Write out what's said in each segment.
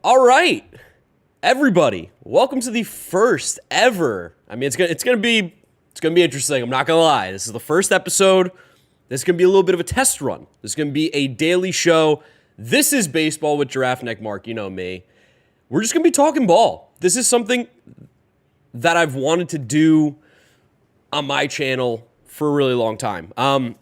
All right, everybody, welcome to the first ever. It's gonna be interesting. I'm not gonna lie. This is the first episode. This is gonna be a little bit of a test run. This is gonna be a daily show. This is baseball with GiraffeNeckMarc. You know me. We're just gonna be talking ball. This is something that I've wanted to do on my channel for a really long time. You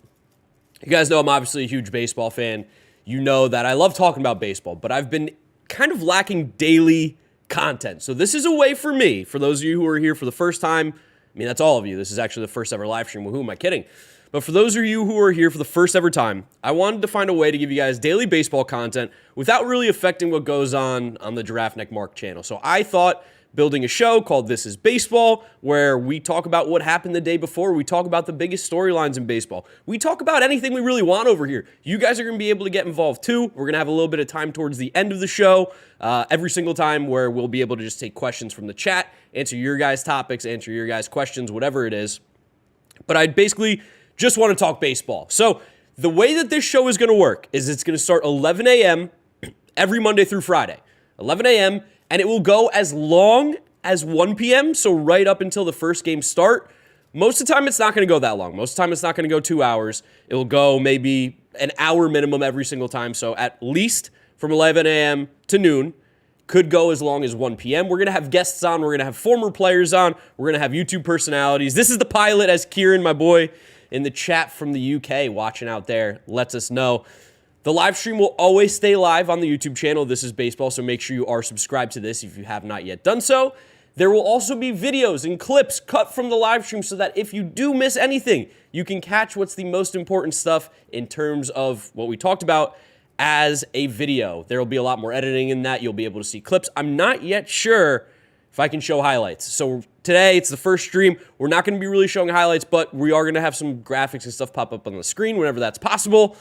guys know I'm obviously a huge baseball fan. You know that I love talking about baseball, but I've been kind of lacking daily content. So this is a way for me, for those of you who are here for the first time, that's all of you. This is actually the first ever live stream. Well, who am I kidding? But for those of you who are here for the first ever time, I wanted to find a way to give you guys daily baseball content without really affecting what goes on the GiraffeNeckMarc channel. So I thought building a show called This is Baseball, where we talk about what happened the day before. We talk about the biggest storylines in baseball. We talk about anything we really want over here. You guys are going to be able to get involved too. We're going to have a little bit of time towards the end of the show, every single time, where we'll be able to just take questions from the chat, answer your guys' topics, answer your guys' questions, whatever it is. But I basically just want to talk baseball. So the way that this show is going to work is it's going to start 11 a.m. every Monday through Friday. 11 a.m., and it will go as long as 1 p.m., so right up until the first game start. Most of the time, it's not going to go that long. Most of the time, it's not going to go 2 hours. It will go maybe an hour minimum every single time, so at least from 11 a.m. to noon. Could go as long as 1 p.m. We're going to have guests on. We're going to have former players on. We're going to have YouTube personalities. This is the pilot, as Kieran, my boy, in the chat from the UK, watching out there, lets us know. The live stream will always stay live on the YouTube channel. This is baseball, so make sure you are subscribed to this if you have not yet done so. There will also be videos and clips cut from the live stream so that if you do miss anything, you can catch what's the most important stuff in terms of what we talked about as a video. There will be a lot more editing in that. You'll be able to see clips. I'm not yet sure if I can show highlights. So today, it's the first stream. We're not going to be really showing highlights, but we are going to have some graphics and stuff pop up on the screen whenever that's possible.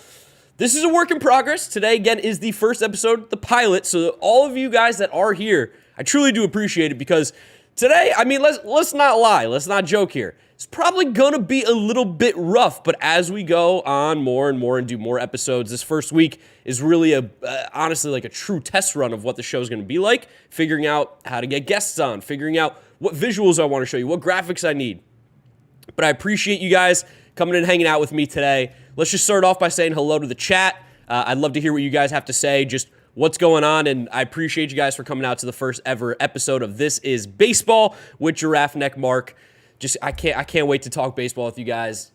This is a work in progress. Today, again, is the first episode, the pilot. So all of you guys that are here, I truly do appreciate it, because today, let's not lie. Let's not joke here. It's probably going to be a little bit rough, but as we go on more and more and do more episodes, this first week is really honestly like a true test run of what the show is going to be like, figuring out how to get guests on, figuring out what visuals I want to show you, what graphics I need. But I appreciate you guys coming in and hanging out with me today. Let's just start off by saying hello to the chat. I'd love to hear what you guys have to say, just what's going on, and I appreciate you guys for coming out to the first ever episode of This is Baseball with GiraffeNeckMarc. I can't wait to talk baseball with you guys.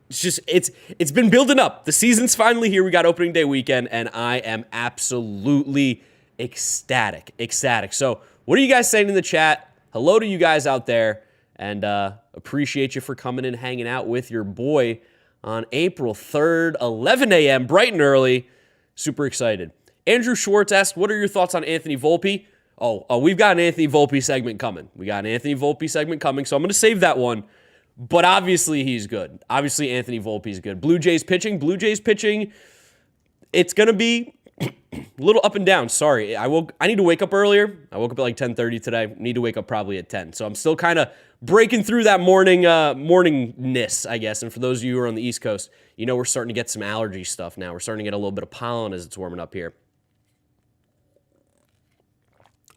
It's been building up. The season's finally here. We got opening day weekend, and I am absolutely ecstatic. So what are you guys saying in the chat? Hello to you guys out there, and appreciate you for coming and hanging out with your boy on April 3rd, 11 a.m., bright and early. Super excited. Andrew Schwartz asked, what are your thoughts on Anthony Volpe? Oh, we've got an Anthony Volpe segment coming. So I'm going to save that one. But obviously, he's good. Obviously, Anthony Volpe is good. Blue Jays pitching, it's going to be a little up and down. Sorry, I need to wake up earlier. I woke up at like 10:30 today. Need to wake up probably at 10. So I'm still kind of breaking through that morningness, I guess. And for those of you who are on the East Coast, we're starting to get some allergy stuff now. We're starting to get a little bit of pollen as it's warming up here.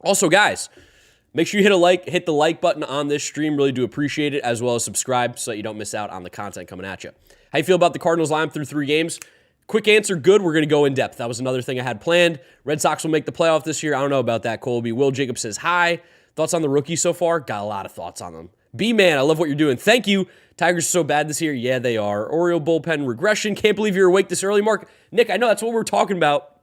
Also, guys, make sure you hit the like button on this stream. Really do appreciate it, as well as subscribe so that you don't miss out on the content coming at you. How you feel about the Cardinals lineup through 3 games? Quick answer, good. We're going to go in depth. That was another thing I had planned. Red Sox will make the playoff this year. I don't know about that, Colby. Will Jacobs says hi. Thoughts on the rookie so far? Got a lot of thoughts on them. B-Man, I love what you're doing. Thank you. Tigers are so bad this year. Yeah, they are. Oriole bullpen regression. Can't believe you're awake this early, Mark. Nick, I know that's what we're talking about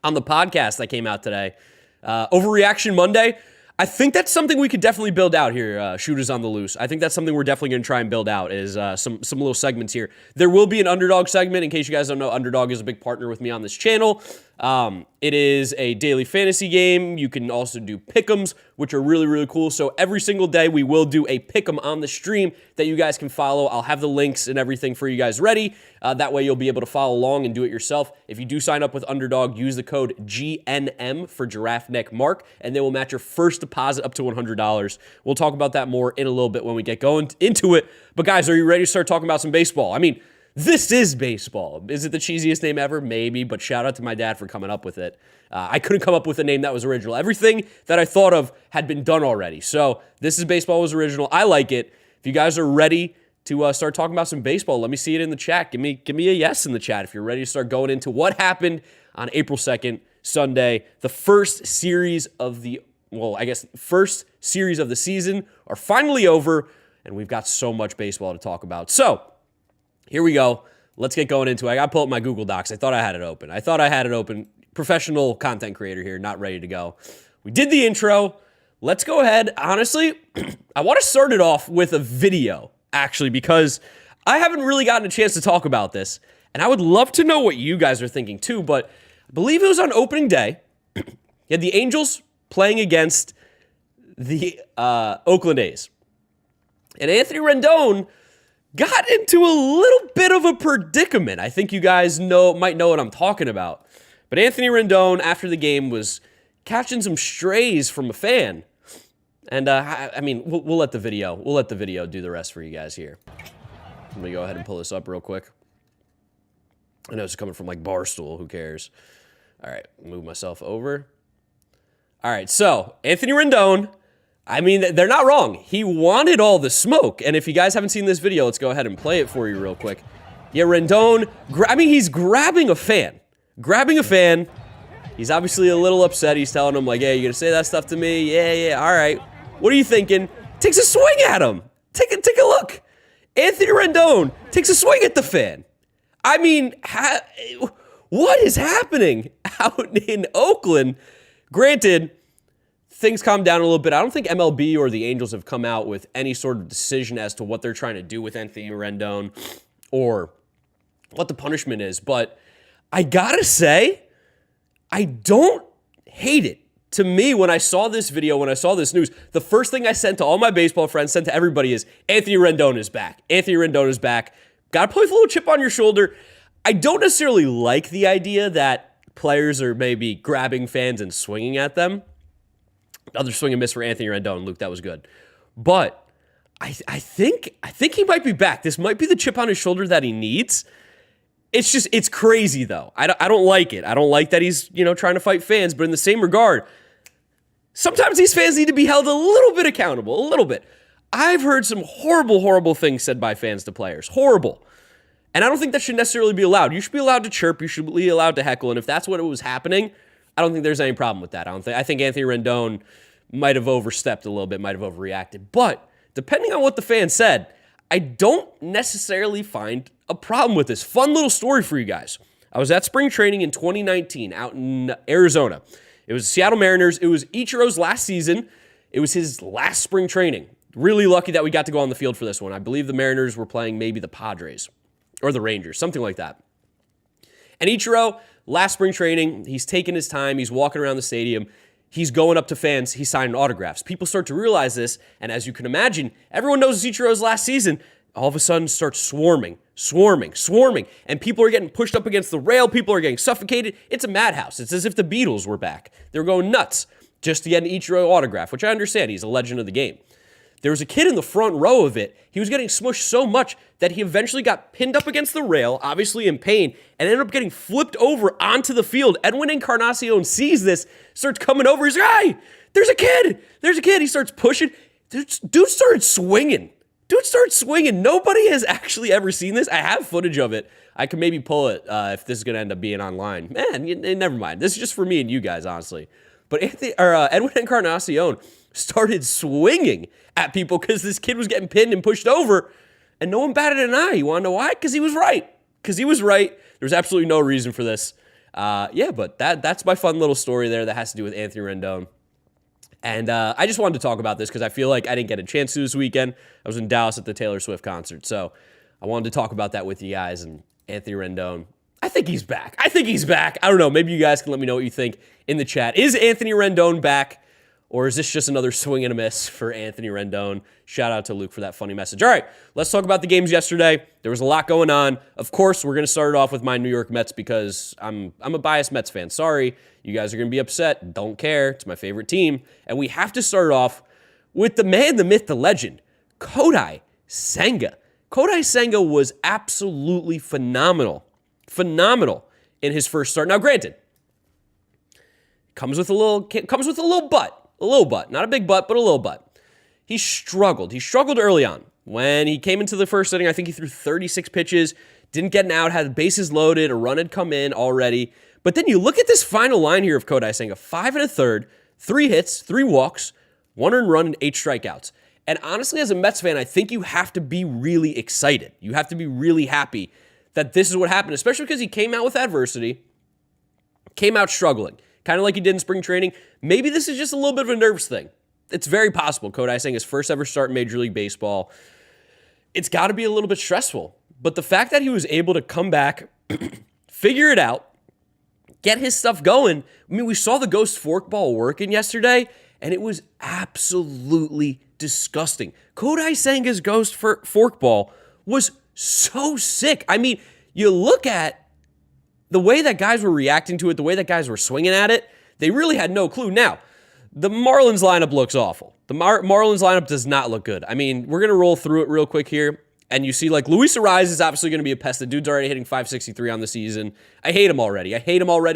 on the podcast that came out today. Overreaction Monday. I think that's something we could definitely build out here, Shooters on the Loose. I think that's something we're definitely going to try and build out, is some little segments here. There will be an Underdog segment. In case you guys don't know, Underdog is a big partner with me on this channel. It is a daily fantasy game. You can also do pick'ems, which are really, really cool. So every single day, we will do a pick'em on the stream that you guys can follow. I'll have the links and everything for you guys ready. That way, you'll be able to follow along and do it yourself. If you do sign up with Underdog, use the code GNM for GiraffeNeckMarc, and they will match your first deposit up to $100. We'll talk about that more in a little bit when we get going into it. But guys, are you ready to start talking about some baseball? This is baseball. Is it the cheesiest name ever? Maybe, but shout out to my dad for coming up with it. I couldn't come up with a name that was original. Everything that I thought of had been done already. So This is Baseball was original. I like it. If you guys are ready to start talking about some baseball, let me see it in the chat. Give me a yes in the chat if you're ready to start going into what happened on April 2nd, Sunday. The first series of the season are finally over, and we've got so much baseball to talk about. So here we go. Let's get going into it. I got to pull up my Google Docs. I thought I had it open. Professional content creator here, not ready to go. We did the intro. Let's go ahead. Honestly, I want to start it off with a video, actually, because I haven't really gotten a chance to talk about this, and I would love to know what you guys are thinking too, but I believe it was on opening day. You had the Angels playing against the Oakland A's. And Anthony Rendon got into a little bit of a predicament. I think you guys might know what I'm talking about. But Anthony Rendon, after the game, was catching some strays from a fan. And, we'll let the video do the rest for you guys here. Let me go ahead and pull this up real quick. I know it's coming from, Barstool. Who cares? All right, move myself over. All right, so Anthony Rendon, they're not wrong. He wanted all the smoke. And if you guys haven't seen this video, let's go ahead and play it for you real quick. Yeah, Rendon, he's grabbing a fan. He's obviously a little upset. He's telling him, hey, you gonna say that stuff to me? Yeah, all right. What are you thinking? Takes a swing at him. Take a look. Anthony Rendon takes a swing at the fan. What is happening out in Oakland? Granted, things calmed down a little bit. I don't think MLB or the Angels have come out with any sort of decision as to what they're trying to do with Anthony Rendon or what the punishment is. But I gotta say, I don't hate it. To me, when I saw this video, when I saw this news, the first thing I sent to all my baseball friends, sent to everybody is, Anthony Rendon is back. Anthony Rendon is back. Gotta play with a little chip on your shoulder. I don't necessarily like the idea that players are maybe grabbing fans and swinging at them. Another swing and miss for Anthony Rendon. Luke, that was good. But I think he might be back. This might be the chip on his shoulder that he needs. It's crazy, though. I don't like it. I don't like that he's, trying to fight fans. But in the same regard, sometimes these fans need to be held a little bit accountable, a little bit. I've heard some horrible, horrible things said by fans to players. Horrible. And I don't think that should necessarily be allowed. You should be allowed to chirp. You should be allowed to heckle. And if that's what was happening, I don't think there's any problem with that. I think Anthony Rendon might have overstepped a little bit, might have overreacted. But depending on what the fan said, I don't necessarily find a problem with this. Fun little story for you guys. I was at spring training in 2019 out in Arizona. It was the Seattle Mariners. It was Ichiro's last season. It was his last spring training. Really lucky that we got to go on the field for this one. I believe the Mariners were playing maybe the Padres or the Rangers, something like that. And Ichiro, last spring training, he's taking his time. He's walking around the stadium. He's going up to fans. He's signing autographs. People start to realize this, and as you can imagine, everyone knows it's Ichiro's last season. All of a sudden starts swarming, and people are getting pushed up against the rail. People are getting suffocated. It's a madhouse. It's as if the Beatles were back. They're going nuts just to get an Ichiro autograph, which I understand. He's a legend of the game. There was a kid in the front row of it. He was getting smushed so much that he eventually got pinned up against the rail, obviously in pain, and ended up getting flipped over onto the field. Edwin Encarnacion sees this, starts coming over. He's like, hey, there's a kid. He starts pushing. Dude started swinging. Nobody has actually ever seen this. I have footage of it. I could maybe pull it if this is going to end up being online. Man, never mind. This is just for me and you guys, honestly. But Edwin Encarnacion started swinging at people because this kid was getting pinned and pushed over, and no one batted an eye. You want to know why? Because he was right. There's absolutely no reason for this. But that's my fun little story there that has to do with Anthony Rendon. And I just wanted to talk about this because I feel like I didn't get a chance to this weekend. I was in Dallas at the Taylor Swift concert, so I wanted to talk about that with you guys. And Anthony Rendon, I think he's back. I don't know. Maybe you guys can let me know what you think in the chat. Is Anthony Rendon back? Or is this just another swing and a miss for Anthony Rendon? Shout out to Luke for that funny message. All right, let's talk about the games yesterday. There was a lot going on. Of course, we're going to start it off with my New York Mets because I'm a biased Mets fan. Sorry, you guys are going to be upset. Don't care. It's my favorite team. And we have to start off with the man, the myth, the legend, Kodai Senga. Kodai Senga was absolutely phenomenal. Phenomenal in his first start. Now, granted, comes with a little butt. A little butt. Not a big butt, but a little butt. He struggled. He struggled early on. When he came into the first inning, I think he threw 36 pitches, didn't get an out, had the bases loaded, a run had come in already. But then you look at this final line here of Kodai Senga, 5 1/3, 3 hits, 3 walks, 1 earned run, and 8 strikeouts. And honestly, as a Mets fan, I think you have to be really excited. You have to be really happy that this is what happened, especially because he came out with adversity, came out struggling, kind of like he did in spring training. Maybe this is just a little bit of a nerves thing. It's very possible. Kodai Senga's first ever start in Major League Baseball. It's got to be a little bit stressful. But the fact that he was able to come back, figure it out, get his stuff going. I mean, we saw the ghost forkball working yesterday, and it was absolutely disgusting. Kodai Senga's ghost forkball was so sick. I mean, you look at the way that guys were reacting to it, the way that guys were swinging at it, they really had no clue. Now, the Marlins lineup looks awful. The Marlins lineup does not look good. I mean, we're going to roll through it real quick here. And you see, like, Luis Arraez is obviously going to be a pest. The dude's already hitting .563 on the season. I hate him already.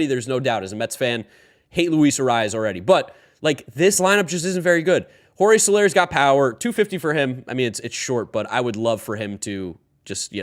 There's no doubt. As a Mets fan, hate Luis Arraez already. But, like, this lineup just isn't very good. Jorge Soler's got power. 250 for him. I mean, it's short, but I would love for him to just,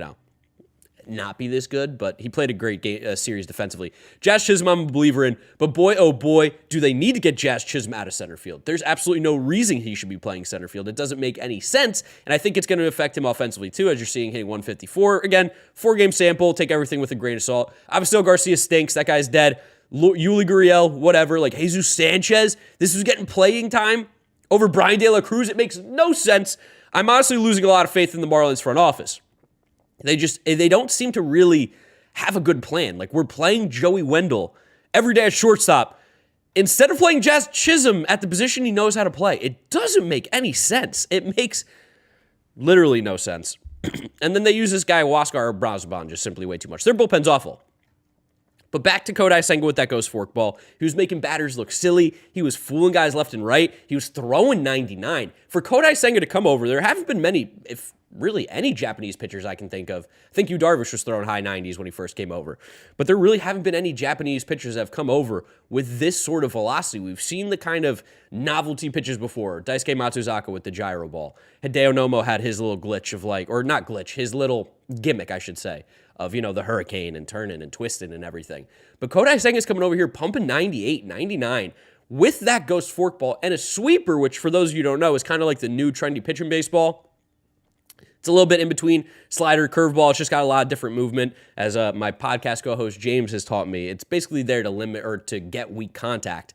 not be this good, but he played a great series defensively. Jazz Chisholm, I'm a believer in, but boy, oh boy, do they need to get Jazz Chisholm out of center field. There's absolutely no reason he should be playing center field. It doesn't make any sense, and I think it's going to affect him offensively too, as you're seeing hitting 154. Again, 4-game sample, take everything with a grain of salt. Avisel Garcia stinks. That guy's dead. Yuli Gurriel, whatever. Like Jesus Sanchez, this was getting playing time over Brian De La Cruz. It makes no sense. I'm honestly losing a lot of faith in the Marlins front office. They don't seem to really have a good plan. Like, we're playing Joey Wendell every day at shortstop instead of playing Jazz Chisholm at the position he knows how to play. It doesn't make any sense. It makes literally no sense. And then they use this guy, Huascar Brazoban, just simply way too much. Their bullpen's awful. But back to Kodai Senga with that ghost forkball. He was making batters look silly. He was fooling guys left and right. He was throwing 99. For Kodai Senga to come over, there haven't been many, if really any Japanese pitchers I can think of. I think Yu Darvish was throwing high 90s when he first came over. But there really haven't been any Japanese pitchers that have come over with this sort of velocity. We've seen the kind of novelty pitches before. Daisuke Matsuzaka with the gyro ball. Hideo Nomo had his little glitch of or not glitch, his little gimmick, I should say, of, the hurricane and turning and twisting and everything. But Kodai Senga's coming over here pumping 98, 99 with that ghost forkball and a sweeper, which for those of you who don't know is kind of like the new trendy pitch in baseball. It's a little bit in between slider, curveball. It's just got a lot of different movement. As my podcast co-host James has taught me, it's basically there to limit or to get weak contact.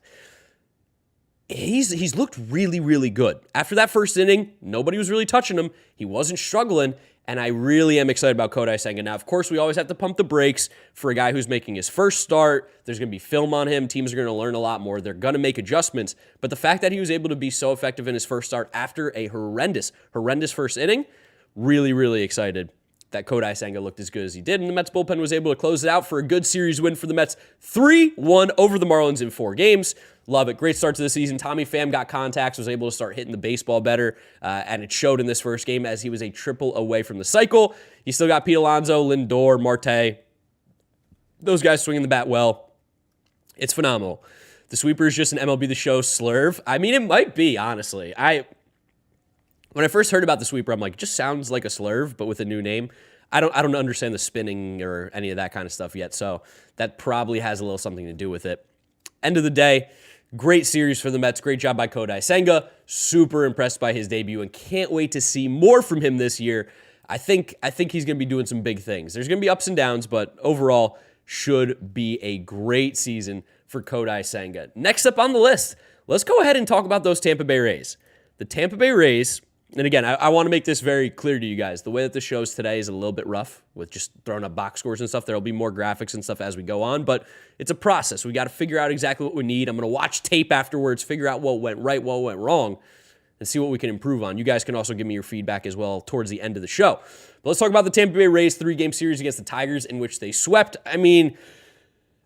He's looked really, really good. After that first inning, nobody was really touching him. He wasn't struggling, and I really am excited about Kodai Senga. Now, of course, we always have to pump the brakes for a guy who's making his first start. There's going to be film on him. Teams are going to learn a lot more. They're going to make adjustments. But the fact that he was able to be so effective in his first start after a horrendous first inning, really, really excited that Kodai Senga looked as good as he did, and the Mets bullpen was able to close it out for a good series win for the Mets. 3-1 over the Marlins in 4 games. Love it. Great start to the season. Tommy Pham got contacts, was able to start hitting the baseball better, and it showed in this first game as he was a triple away from the cycle. He still got Pete Alonso, Lindor, Marte. Those guys swinging the bat well. It's phenomenal. The sweeper is just an MLB The Show slurve. I mean, it might be, honestly. When I first heard about the sweeper, I'm like, it just sounds like a slurve, but with a new name. I don't understand the spinning or any of that kind of stuff yet, so that probably has a little something to do with it. End of the day, great series for the Mets. Great job by Kodai Senga. Super impressed by his debut and can't wait to see more from him this year. I think he's going to be doing some big things. There's going to be ups and downs, but overall should be a great season for Kodai Senga. Next up on the list, let's go ahead and talk about those Tampa Bay Rays. The Tampa Bay Rays. And again, I want to make this very clear to you guys. The way that the show's today is a little bit rough with just throwing up box scores and stuff. There will be more graphics and stuff as we go on, but it's a process. We got to figure out exactly what we need. I'm going to watch tape afterwards, figure out what went right, what went wrong, and see what we can improve on. You guys can also give me your feedback as well towards the end of the show. But let's talk about the Tampa Bay Rays 3-game series against the Tigers in which they swept. I mean,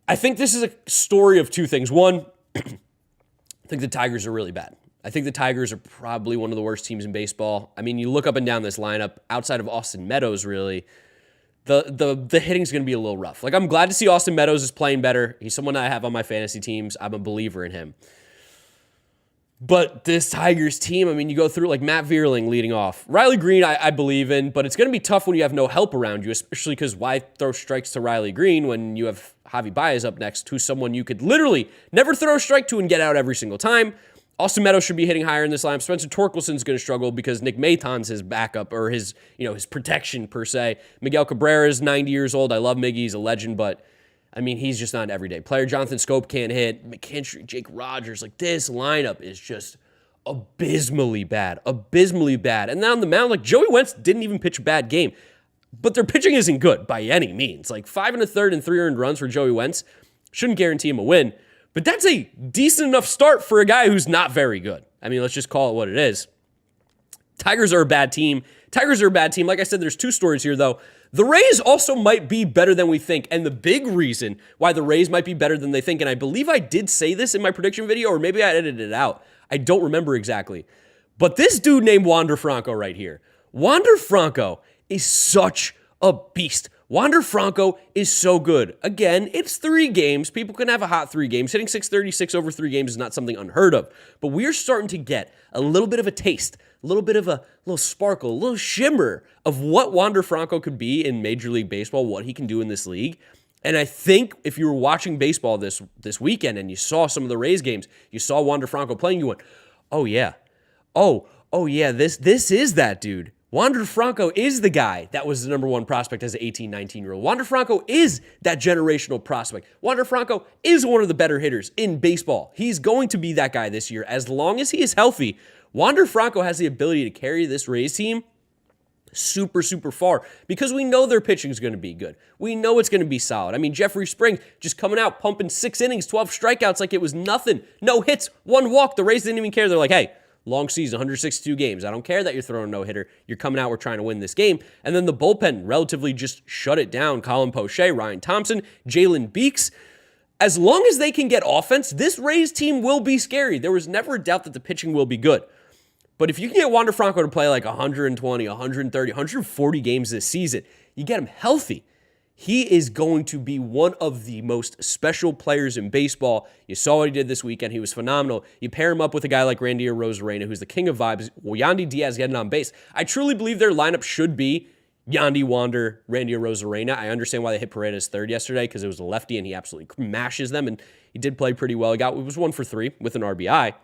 I think this is a story of two things. One, I think the Tigers are really bad. I think the Tigers are probably one of the worst teams in baseball. I mean, you look up and down this lineup, outside of Austin Meadows, really, the hitting's going to be a little rough. Like, I'm glad to see Austin Meadows is playing better. He's someone I have on my fantasy teams. I'm a believer in him. But this Tigers team, I mean, you go through like Matt Vierling leading off. Riley Green, I believe in, but it's going to be tough when you have no help around you, especially because why throw strikes to Riley Green when you have Javi Baez up next, who's someone you could literally never throw a strike to and get out every single time. Austin Meadows should be hitting higher in this lineup. Spencer Torkelson's going to struggle because Nick Maton's his backup or his protection per se. Miguel Cabrera is 90 years old. I love Miggy. He's a legend, but I mean, he's just not an everyday player. Jonathan Scope can't hit. McKinstry, Jake Rogers. Like, this lineup is just abysmally bad. Abysmally bad. And then on the mound, like, Joey Wentz didn't even pitch a bad game. But their pitching isn't good by any means. Like, 5 1/3 and 3 earned runs for Joey Wentz shouldn't guarantee him a win. But that's a decent enough start for a guy who's not very good. I mean, let's just call it what it is. Tigers are a bad team. Like I said, there's two stories here, though. The Rays also might be better than we think, and the big reason why the Rays might be better than they think, and I believe I did say this in my prediction video, or maybe I edited it out. I don't remember exactly. But this dude named Wander Franco right here. Wander Franco is such a beast. Wander Franco is so good. Again, it's 3 games. People can have a hot 3 games. Hitting .636 over 3 games is not something unheard of. But we're starting to get a little bit of a taste, a little bit of a little sparkle, a little shimmer of what Wander Franco could be in Major League Baseball, what he can do in this league. And I think if you were watching baseball this weekend and you saw some of the Rays games, you saw Wander Franco playing, you went, oh yeah. Oh yeah, this is that dude. Wander Franco is the guy that was the number 1 prospect as an 18, 19-year-old. Wander Franco is that generational prospect. Wander Franco is one of the better hitters in baseball. He's going to be that guy this year. As long as he is healthy, Wander Franco has the ability to carry this Rays team super, super far because we know their pitching is going to be good. We know it's going to be solid. I mean, Jeffrey Springs just coming out, pumping 6 innings, 12 strikeouts like it was nothing. No hits, 1 walk. The Rays didn't even care. They're like, hey, long season, 162 games. I don't care that you're throwing a no-hitter. You're coming out, we're trying to win this game. And then the bullpen relatively just shut it down. Colin Poche, Ryan Thompson, Jalen Beeks. As long as they can get offense, this Rays team will be scary. There was never a doubt that the pitching will be good. But if you can get Wander Franco to play like 120, 130, 140 games this season, you get him healthy. He is going to be one of the most special players in baseball. You saw what he did this weekend. He was phenomenal. You pair him up with a guy like Randy Arozarena, who's the king of vibes. Yandy Diaz getting on base. I truly believe their lineup should be Yandy, Wander, Randy Arozarena. I understand why they hit Paredes third yesterday because it was a lefty and he absolutely mashes them, and he did play pretty well. It was 1 for 3 with an RBI.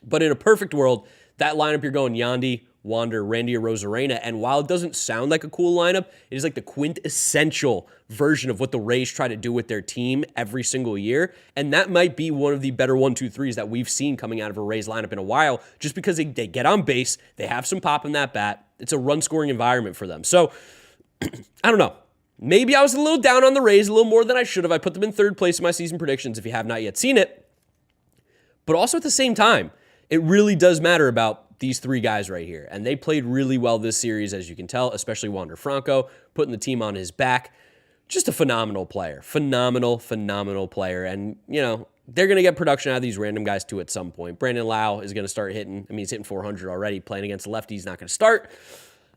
But in a perfect world, that lineup, you're going Yandy, Wander, Randy Arozarena, and while it doesn't sound like a cool lineup, it is like the quintessential version of what the Rays try to do with their team every single year, and that might be one of the better 1-2-3s that we've seen coming out of a Rays lineup in a while, just because they get on base, they have some pop in that bat, it's a run-scoring environment for them. So, I don't know. Maybe I was a little down on the Rays, a little more than I should have. I put them in 3rd place in my season predictions if you have not yet seen it, but also at the same time, it really does matter about these 3 guys right here. And they played really well this series, as you can tell, especially Wander Franco, putting the team on his back. Just a phenomenal player. Phenomenal player. And, they're going to get production out of these random guys too at some point. Brandon Lau is going to start hitting. I mean, he's hitting 400 already. Playing against the lefty, he's not going to start.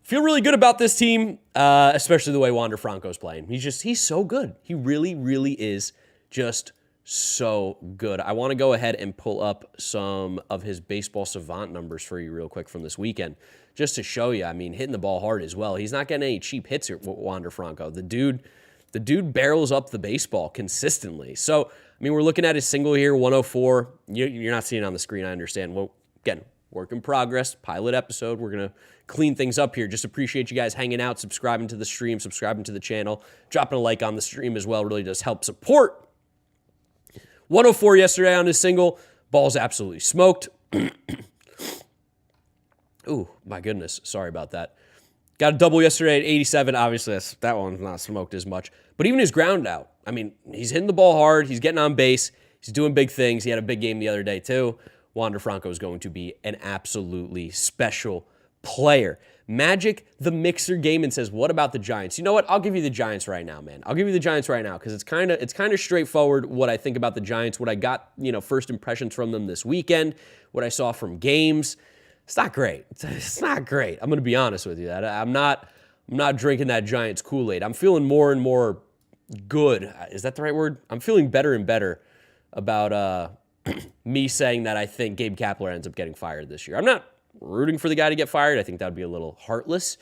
Feel really good about this team, especially the way Wander Franco's playing. He's so good. He really, really is just so good. I want to go ahead and pull up some of his baseball savant numbers for you real quick from this weekend, just to show you. I mean, hitting the ball hard as well. He's not getting any cheap hits here, Wander Franco. The dude barrels up the baseball consistently. So, I mean, we're looking at his single here, 104. You're not seeing it on the screen, I understand. Well, again, work in progress, pilot episode. We're going to clean things up here. Just appreciate you guys hanging out, subscribing to the stream, subscribing to the channel, dropping a like on the stream as well. Really does help support. 104 yesterday on his single. Ball's absolutely smoked. Ooh, my goodness. Sorry about that. Got a double yesterday at 87. Obviously, that one's not smoked as much. But even his ground out, I mean, he's hitting the ball hard. He's getting on base. He's doing big things. He had a big game the other day, too. Wander Franco is going to be an absolutely special player. Magic the Mixer game and says, what about the Giants? You know what? I'll give you the Giants right now, man. I'll give you the Giants right now because it's kind of straightforward what I think about the Giants, what I got, first impressions from them this weekend, what I saw from games. It's not great. It's not great. I'm going to be honest with you. I'm not drinking that Giants Kool-Aid. I'm feeling more and more good. Is that the right word? I'm feeling better and better about me saying that I think Gabe Kapler ends up getting fired this year. I'm not rooting for the guy to get fired. I think that would be a little heartless.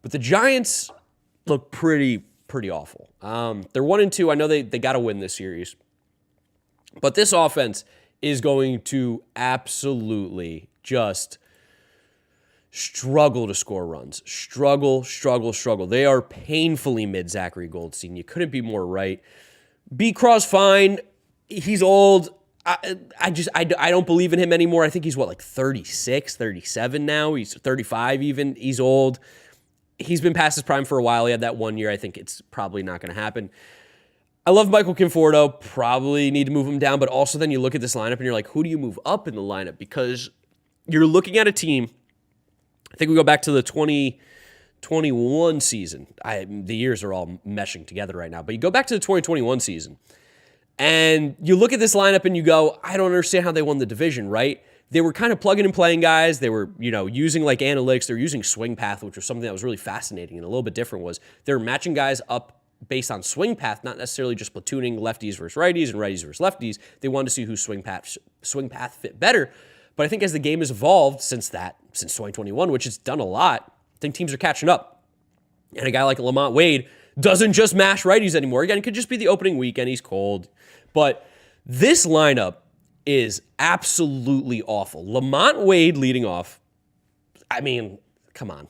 But the Giants look pretty awful. They're 1-2. I know they got to win this series. But this offense is going to absolutely just struggle to score runs. Struggle. They are painfully mid Zachary Goldstein. You couldn't be more right. B. Craw's fine. He's old. I don't believe in him anymore. I think he's 36, 37 now. He's 35 even. He's old. He's been past his prime for a while. He had that 1 year. I think it's probably not going to happen. I love Michael Conforto. Probably need to move him down. But also then you look at this lineup and you're like, who do you move up in the lineup? Because you're looking at a team. I think we go back to the 2021 season. The years are all meshing together right now. But you go back to the 2021 season. And you look at this lineup and you go, I don't understand how they won the division, right? They were kind of plugging and playing guys. They were, using analytics. They were using swing path, which was something that was really fascinating and a little bit different was they were matching guys up based on swing path, not necessarily just platooning lefties versus righties and righties versus lefties. They wanted to see whose swing path fit better. But I think as the game has evolved since 2021, which it's done a lot, I think teams are catching up. And a guy like Lamont Wade doesn't just mash righties anymore. Again, it could just be the opening weekend. He's cold. But this lineup is absolutely awful. Lamont Wade leading off. I mean, come on.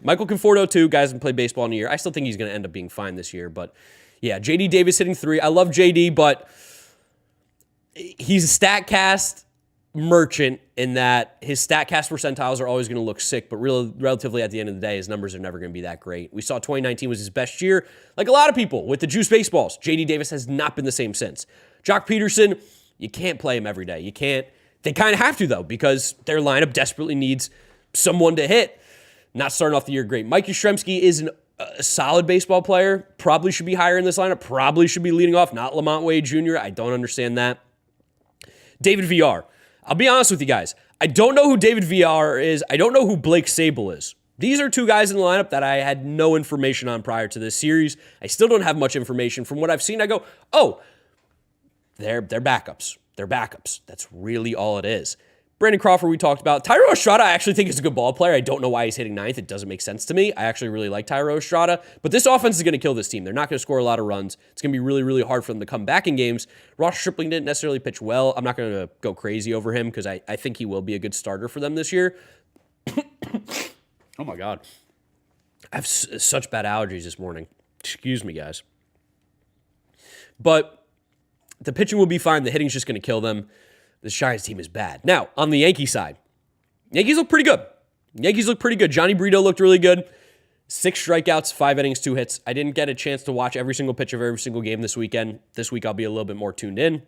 Michael Conforto, too. Guys haven't played baseball in a year. I still think he's going to end up being fine this year. But, yeah, J.D. Davis hitting 3. I love J.D., but he's a StatCast merchant in that his StatCast percentiles are always going to look sick, but relatively at the end of the day, his numbers are never going to be that great. We saw 2019 was his best year. Like a lot of people with the juice baseballs, J.D. Davis has not been the same since. Jock Peterson, you can't play him every day. You can't. They kind of have to, though, because their lineup desperately needs someone to hit. Not starting off the year great. Mike Yastrzemski is a solid baseball player. Probably should be higher in this lineup. Probably should be leading off, not Lamont Wade Jr. I don't understand that. David VR. I'll be honest with you guys. I don't know who David VR is. I don't know who Blake Sable is. These are two guys in the lineup that I had no information on prior to this series. I still don't have much information. From what I've seen, I go, oh, they're backups. They're backups. That's really all it is. Brandon Crawford, we talked about. Thairo Estrada, I actually think is a good ball player. I don't know why he's hitting 9th. It doesn't make sense to me. I actually really like Thairo Estrada. But this offense is going to kill this team. They're not going to score a lot of runs. It's going to be really, really hard for them to come back in games. Ross Stripling didn't necessarily pitch well. I'm not going to go crazy over him because I think he will be a good starter for them this year. Oh, my God. I have such bad allergies this morning. Excuse me, guys. But the pitching will be fine. The hitting's just going to kill them. The Giants team is bad. Now, on the Yankee side, Yankees look pretty good. Johnny Brito looked really good. 6 strikeouts, 5 innings, 2 hits. I didn't get a chance to watch every single pitch of every single game this weekend. This week I'll be a little bit more tuned in.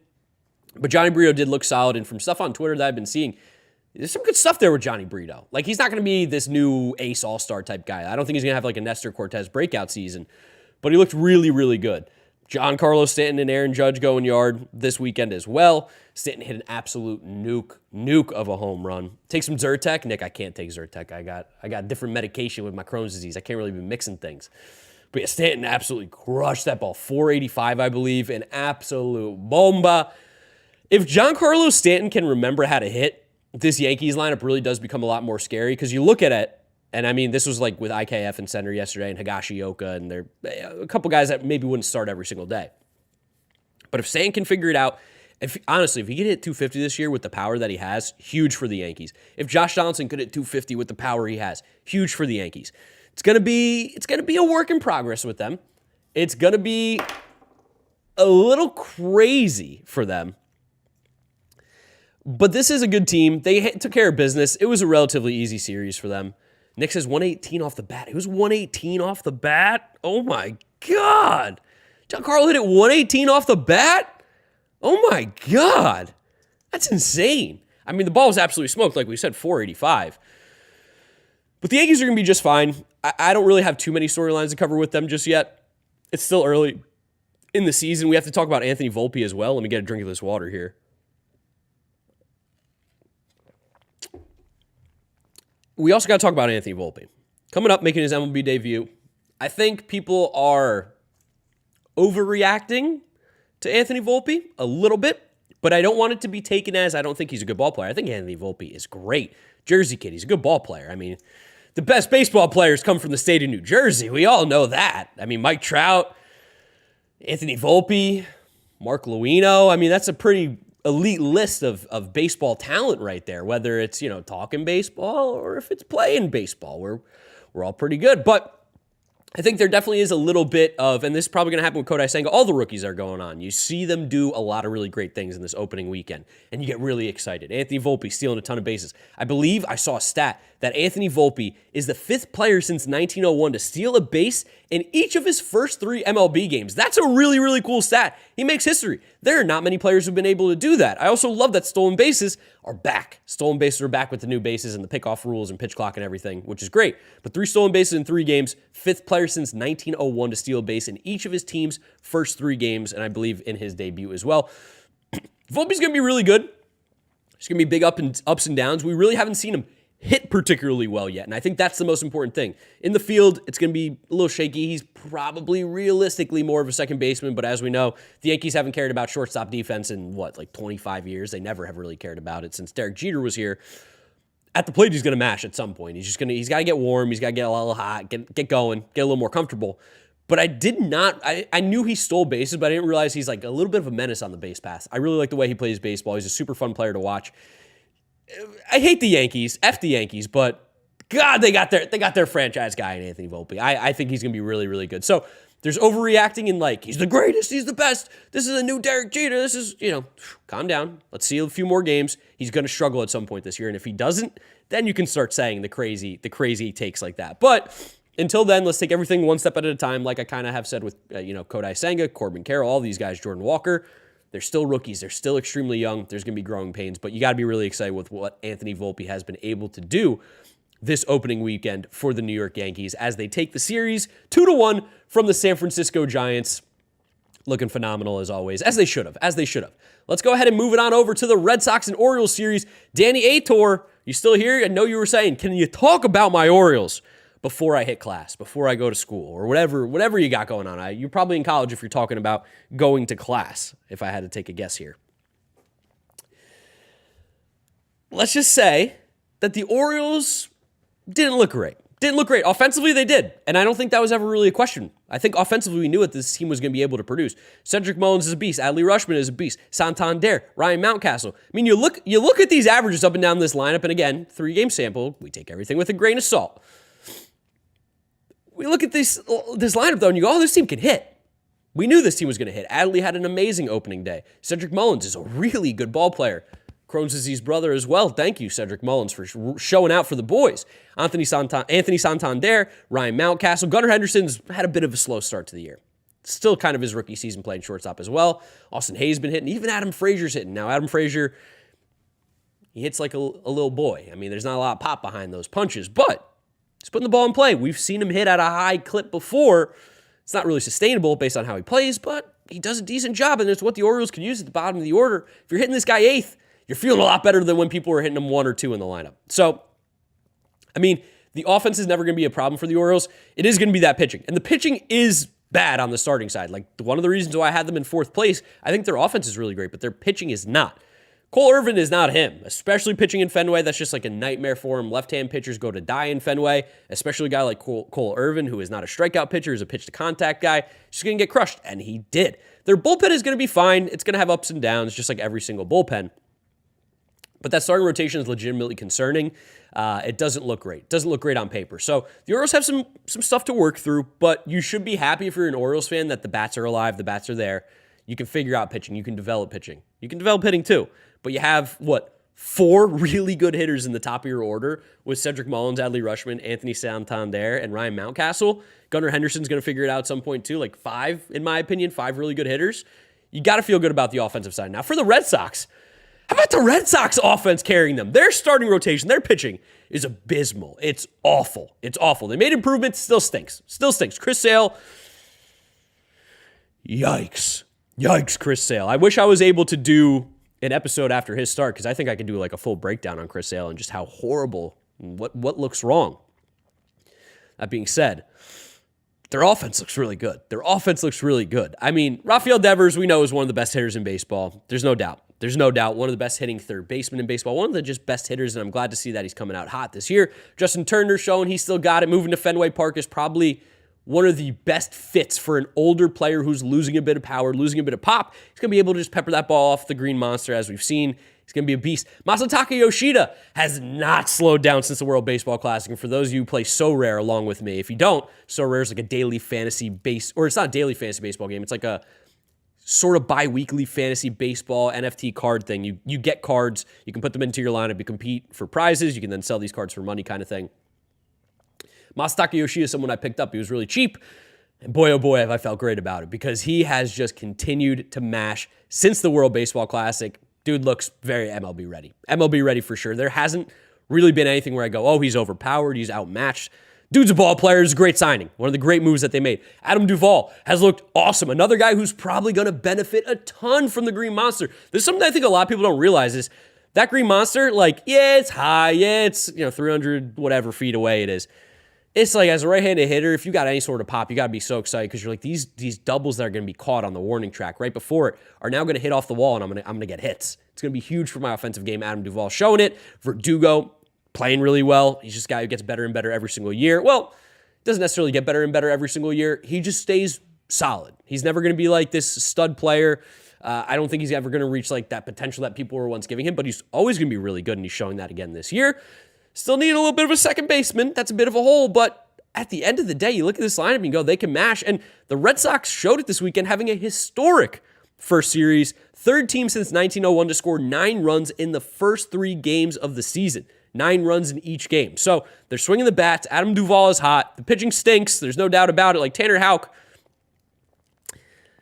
But Johnny Brito did look solid, and from stuff on Twitter that I've been seeing, there's some good stuff there with Johnny Brito. Like, he's not going to be this new ace all-star type guy. I don't think he's going to have like a Nestor Cortez breakout season, but he looked really, really good. Giancarlo Stanton and Aaron Judge going yard this weekend as well. Stanton hit an absolute nuke of a home run. Take some Zyrtec. Nick, I can't take Zyrtec. I got different medication with my Crohn's disease. I can't really be mixing things. But yeah, Stanton absolutely crushed that ball. 485, I believe. An absolute bomba. If Giancarlo Stanton can remember how to hit, this Yankees lineup really does become a lot more scary because you look at it, and I mean, this was like with IKF in center yesterday and Higashioka, and they're a couple guys that maybe wouldn't start every single day. But if Stanton can figure it out, honestly, if he could hit 250 this year with the power that he has, huge for the Yankees. If Josh Donaldson could hit 250 with the power he has, huge for the Yankees. It's gonna be a work in progress with them. It's gonna be a little crazy for them. But this is a good team. They took care of business. It was a relatively easy series for them. Nick says 118 off the bat. It was 118 off the bat? Oh, my God. Giancarlo hit it 118 off the bat? Oh, my God. That's insane. I mean, the ball was absolutely smoked. Like we said, 485. But the Yankees are going to be just fine. I don't really have too many storylines to cover with them just yet. It's still early in the season. We have to talk about Anthony Volpe as well. Let me get a drink of this water here. We also got to talk about Anthony Volpe. Coming up, making his MLB debut. I think people are overreacting to Anthony Volpe a little bit, but I don't want it to be taken as I don't think he's a good ball player. I think Anthony Volpe is great. Jersey kid, he's a good ball player. I mean, the best baseball players come from the state of New Jersey. We all know that. I mean, Mike Trout, Anthony Volpe, Mark Luino. I mean, that's a pretty elite list of baseball talent right there, whether it's, talking baseball or if it's playing baseball. We're all pretty good. But I think there definitely is a little bit of, and this is probably going to happen with Kodai Senga, all the rookies are going on. You see them do a lot of really great things in this opening weekend, and you get really excited. Anthony Volpe stealing a ton of bases. I believe I saw a stat that Anthony Volpe is the 5th player since 1901 to steal a base in each of his first 3 MLB games. That's a really, really cool stat. He makes history. There are not many players who've been able to do that. I also love that stolen bases are back. Stolen bases are back with the new bases and the pickoff rules and pitch clock and everything, which is great. But 3 stolen bases in 3 games, 5th player since 1901 to steal a base in each of his team's first 3 games, and I believe in his debut as well. Volpe's going to be really good. It's going to be big ups and downs. We really haven't seen him hit particularly well yet, and I think that's the most important thing. In the field, it's going to be a little shaky. He's probably realistically more of a second baseman, but as we know, the Yankees haven't cared about shortstop defense in, 25 years? They never have really cared about it since Derek Jeter was here. At the plate, he's going to mash at some point. He's got to get warm. He's got to get a little hot, get going, get a little more comfortable. But I knew he stole bases, but I didn't realize he's like a little bit of a menace on the base path. I really like the way he plays baseball. He's a super fun player to watch. I hate the Yankees, F the Yankees, but God, they got their franchise guy in Anthony Volpe. I think he's going to be really, really good. So there's overreacting in he's the greatest, he's the best, this is a new Derek Jeter, this is, calm down. Let's see a few more games. He's going to struggle at some point this year, and if he doesn't, then you can start saying the crazy takes like that. But until then, let's take everything one step at a time, like I kind of have said with, Kodai Senga, Corbin Carroll, all these guys, Jordan Walker. They're still rookies. They're still extremely young. There's going to be growing pains, but you got to be really excited with what Anthony Volpe has been able to do this opening weekend for the New York Yankees as they take the series 2-1 from the San Francisco Giants. Looking phenomenal as always, as they should have. Let's go ahead and move it on over to the Red Sox and Orioles series. Danny Aitor, you still here? I know you were saying, can you talk about my Orioles before I hit class, before I go to school, or whatever you got going on. You're probably in college if you're talking about going to class, if I had to take a guess here. Let's just say that the Orioles didn't look great. Offensively, they did, and I don't think that was ever really a question. I think offensively, we knew what this team was going to be able to produce. Cedric Mullins is a beast. Adley Rutschman is a beast. Santander, Ryan Mountcastle. I mean, you look at these averages up and down this lineup, and again, 3-game sample. We take everything with a grain of salt. We look at this lineup, though, and you go, this team can hit. We knew this team was going to hit. Adley had an amazing opening day. Cedric Mullins is a really good ball player. Crohn's disease brother as well. Thank you, Cedric Mullins, for showing out for the boys. Anthony Santander, Ryan Mountcastle. Gunnar Henderson's had a bit of a slow start to the year. Still kind of his rookie season playing shortstop as well. Austin Hayes been hitting. Even Adam Frazier's hitting. Now, Adam Frazier, he hits like a little boy. I mean, there's not a lot of pop behind those punches, but he's putting the ball in play. We've seen him hit at a high clip before. It's not really sustainable based on how he plays, but he does a decent job, and it's what the Orioles can use at the bottom of the order. If you're hitting this guy 8th, you're feeling a lot better than when people were hitting him 1 or 2 in the lineup. So, I mean, the offense is never going to be a problem for the Orioles. It is going to be that pitching. And the pitching is bad on the starting side. Like, one of the reasons why I had them in 4th place, I think their offense is really great, but their pitching is not. Cole Irvin is not him, especially pitching in Fenway. That's just like a nightmare for him. Left-hand pitchers go to die in Fenway, especially a guy like Cole Irvin, who is not a strikeout pitcher, is a pitch-to-contact guy. Just going to get crushed, and he did. Their bullpen is going to be fine. It's going to have ups and downs, just like every single bullpen. But that starting rotation is legitimately concerning. It doesn't look great. It doesn't look great on paper. So the Orioles have some stuff to work through, but you should be happy if you're an Orioles fan that the bats are alive, the bats are there. You can figure out pitching. You can develop pitching. You can develop hitting too. But you have, 4 really good hitters in the top of your order with Cedric Mullins, Adley Rutschman, Anthony Santander, and Ryan Mountcastle. Gunnar Henderson's going to figure it out at some point too, like 5, in my opinion, 5 really good hitters. You got to feel good about the offensive side. Now for the Red Sox, how about the Red Sox offense carrying them? Their starting rotation, their pitching is abysmal. It's awful. It's awful. They made improvements, still stinks. Still stinks. Chris Sale, yikes. Yikes, Chris Sale. I wish I was able to do an episode after his start because I think I could do like a full breakdown on Chris Sale and just how horrible, what looks wrong. That being said, their offense looks really good. Their offense looks really good. I mean, Rafael Devers, we know, is one of the best hitters in baseball. There's no doubt. There's no doubt. One of the best hitting third basemen in baseball. One of the just best hitters, and I'm glad to see that he's coming out hot this year. Justin Turner showing he's still got it. Moving to Fenway Park is probably one of the best fits for an older player who's losing a bit of power, losing a bit of pop. He's going to be able to just pepper that ball off the green monster, as we've seen. He's going to be a beast. Masataka Yoshida has not slowed down since the World Baseball Classic. And for those of you who play So Rare along with me, if you don't, So Rare is like a daily fantasy base, or it's not a daily fantasy baseball game. It's like a sort of bi-weekly fantasy baseball NFT card thing. You get cards, you can put them into your lineup, you compete for prizes, you can then sell these cards for money kind of thing. Masataka Yoshida is someone I picked up. He was really cheap. And boy, oh boy, have I felt great about it because he has just continued to mash since the World Baseball Classic. Dude looks very MLB ready. MLB ready for sure. There hasn't really been anything where I go, oh, he's overpowered, he's outmatched. Dude's a ball player. It's a great signing. One of the great moves that they made. Adam Duvall has looked awesome. Another guy who's probably going to benefit a ton from the Green Monster. There's something I think a lot of people don't realize is that Green Monster, like, yeah, it's high. Yeah, it's 300 whatever feet away it is. It's like, as a right-handed hitter, if you got any sort of pop, you got to be so excited because you're like, these doubles that are going to be caught on the warning track right before it are now going to hit off the wall, and I'm going to get hits. It's going to be huge for my offensive game. Adam Duvall showing it. Verdugo playing really well. He's just a guy who gets better and better every single year. Well, doesn't necessarily get better and better every single year. He just stays solid. He's never going to be like this stud player. I don't think he's ever going to reach like that potential that people were once giving him, but he's always going to be really good, and he's showing that again this year. Still need a little bit of a second baseman. That's a bit of a hole, but at the end of the day, you look at this lineup and you go, they can mash. And the Red Sox showed it this weekend, having a historic first series. Third team since 1901 to score 9 runs in the first 3 games of the season. 9 runs in each game. So they're swinging the bats. Adam Duvall is hot. The pitching stinks. There's no doubt about it. Like Tanner Houck,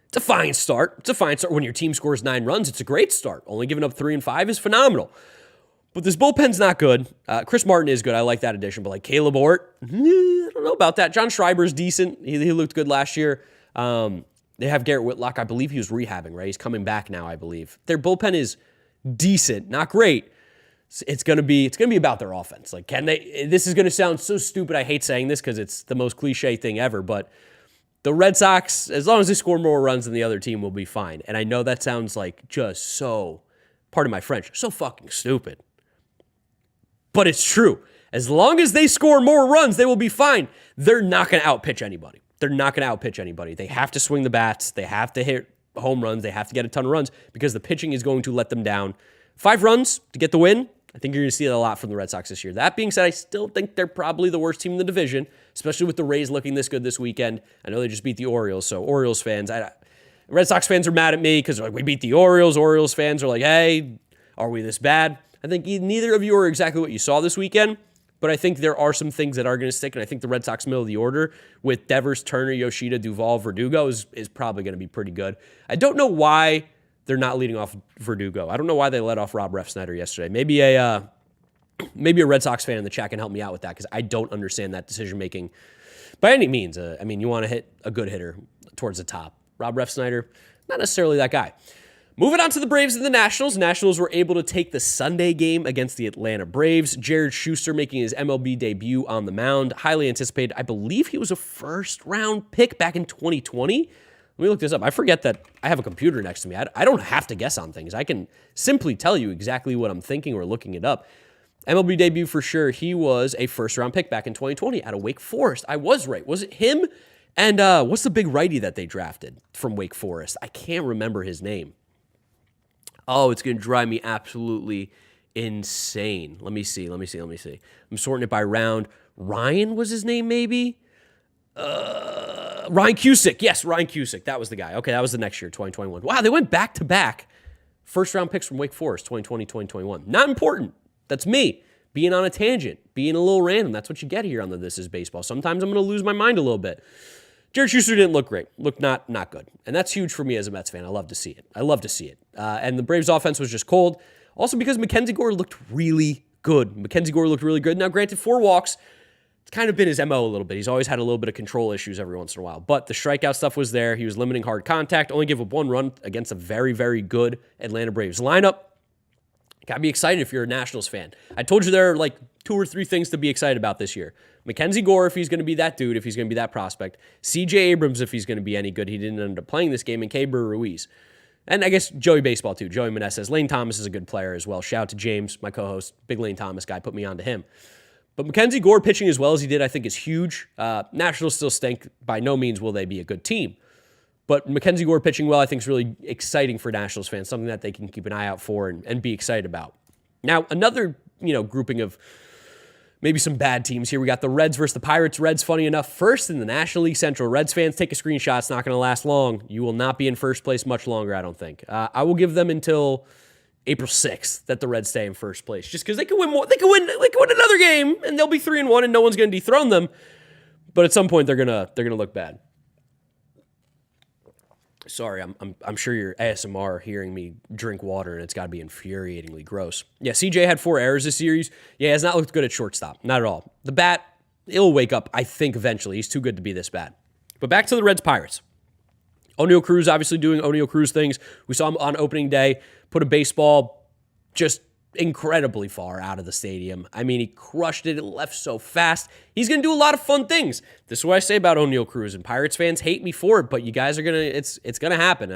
it's a fine start. It's a fine start. When your team scores 9 runs, it's a great start. Only giving up 3 and 5 is phenomenal. But this bullpen's not good. Chris Martin is good. I like that addition. But like Caleb Ort, I don't know about that. John Schreiber's decent. He looked good last year. They have Garrett Whitlock. I believe he was rehabbing, right? He's coming back now, I believe. Their bullpen is decent, not great. It's gonna be about their offense. Like, can they? This is gonna sound so stupid. I hate saying this because it's the most cliche thing ever. But the Red Sox, as long as they score more runs than the other team, will be fine. And I know that sounds like just so, pardon my French, so fucking stupid. But it's true. As long as they score more runs, they will be fine. They're not going to outpitch anybody. They're not going to outpitch anybody. They have to swing the bats. They have to hit home runs. They have to get a ton of runs because the pitching is going to let them down. 5 runs to get the win. I think you're going to see that a lot from the Red Sox this year. That being said, I still think they're probably the worst team in the division, especially with the Rays looking this good this weekend. I know they just beat the Orioles, so Orioles fans, Red Sox fans are mad at me because they're like, we beat the Orioles. Orioles fans are like, hey, are we this bad? I think neither of you are exactly what you saw this weekend, but I think there are some things that are going to stick, and I think the Red Sox middle of the order with Devers, Turner, Yoshida, Duvall, Verdugo is probably going to be pretty good. I don't know why they're not leading off Verdugo. I don't know why they let off Rob Refsnyder yesterday. Maybe a Red Sox fan in the chat can help me out with that because I don't understand that decision-making by any means. I mean, you want to hit a good hitter towards the top. Rob Refsnyder, not necessarily that guy. Moving on to the Braves and the Nationals. Nationals were able to take the Sunday game against the Atlanta Braves. Jared Schuster making his MLB debut on the mound. Highly anticipated. I believe he was a first-round pick back in 2020. Let me look this up. I forget that I have a computer next to me. I don't have to guess on things. I can simply tell you exactly what I'm thinking or looking it up. MLB debut for sure. He was a first-round pick back in 2020 out of Wake Forest. I was right. Was it him? And what's the big righty that they drafted from Wake Forest? I can't remember his name. Oh, it's going to drive me absolutely insane. Let me see. I'm sorting it by round. Ryan was his name, maybe? Ryan Cusick. Yes, Ryan Cusick. That was the guy. Okay, that was the next year, 2021. Wow, they went back-to-back first-round picks from Wake Forest, 2020, 2021. Not important. That's me being on a tangent, being a little random. That's what you get here on the This Is Baseball. Sometimes I'm going to lose my mind a little bit. Jared Schuster didn't look great. Looked not good. And that's huge for me as a Mets fan. I love to see it. And the Braves offense was just cold. Also because Mackenzie Gore looked really good. Mackenzie Gore looked really good. Now, granted, 4 walks, it's kind of been his MO a little bit. He's always had a little bit of control issues every once in a while. But the strikeout stuff was there. He was limiting hard contact, only gave up 1 run against a very, very good Atlanta Braves lineup. Got to be excited if you're a Nationals fan. I told you there are like 2 or 3 things to be excited about this year. Mackenzie Gore, if he's going to be that dude, if he's going to be that prospect. CJ Abrams, if he's going to be any good. He didn't end up playing this game. And Keibert Ruiz. And I guess Joey Baseball, too. Joey Meneses. Lane Thomas is a good player as well. Shout out to James, my co-host. Big Lane Thomas guy. Put me on to him. But Mackenzie Gore pitching as well as he did, I think, is huge. Nationals still stink. By no means will they be a good team. But Mackenzie Gore pitching well, I think, is really exciting for Nationals fans. Something that they can keep an eye out for and be excited about. Now, another, grouping of maybe some bad teams here. We got the Reds versus the Pirates. Reds, funny enough, first in the National League Central. Reds fans, take a screenshot. It's not going to last long. You will not be in first place much longer, I don't think. I will give them until April 6th that the Reds stay in first place, just because they can win more. They can win another game, and they'll be 3-1, and no one's going to dethrone them. But at some point, they're gonna look bad. Sorry, I'm sure your ASMR hearing me drink water, and it's got to be infuriatingly gross. Yeah, CJ had 4 errors this series. Yeah, he has not looked good at shortstop. Not at all. The bat, it'll wake up, I think, eventually. He's too good to be this bad. But back to the Reds-Pirates. O'Neal Cruz obviously doing O'Neal Cruz things. We saw him on opening day put a baseball just incredibly far out of the stadium. I mean, he crushed it. It left so fast. He's going to do a lot of fun things. This is what I say about O'Neal Cruz, and Pirates fans hate me for it, but you guys are going to, it's going to happen.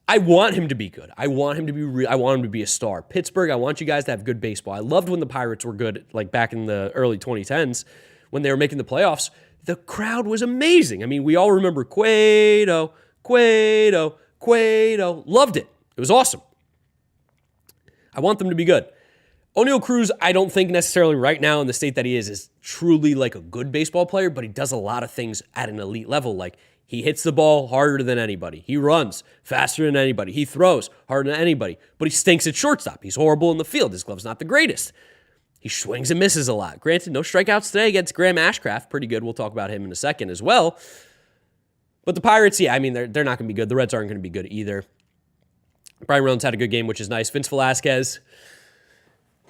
I want him to be good. I want him to be real. I want him to be a star. Pittsburgh, I want you guys to have good baseball. I loved when the Pirates were good, like back in the early 2010s when they were making the playoffs. The crowd was amazing. I mean, we all remember Cueto. Loved it. It was awesome. I want them to be good. O'Neal Cruz, I don't think necessarily right now in the state that he is truly like a good baseball player, but he does a lot of things at an elite level. Like he hits the ball harder than anybody. He runs faster than anybody. He throws harder than anybody, but he stinks at shortstop. He's horrible in the field. His glove's not the greatest. He swings and misses a lot. Granted, no strikeouts today against Graham Ashcraft. Pretty good. We'll talk about him in a second as well. But the Pirates, yeah, I mean, they're not going to be good. The Reds aren't going to be good either. Brian Reynolds had a good game, which is nice. Vince Velasquez,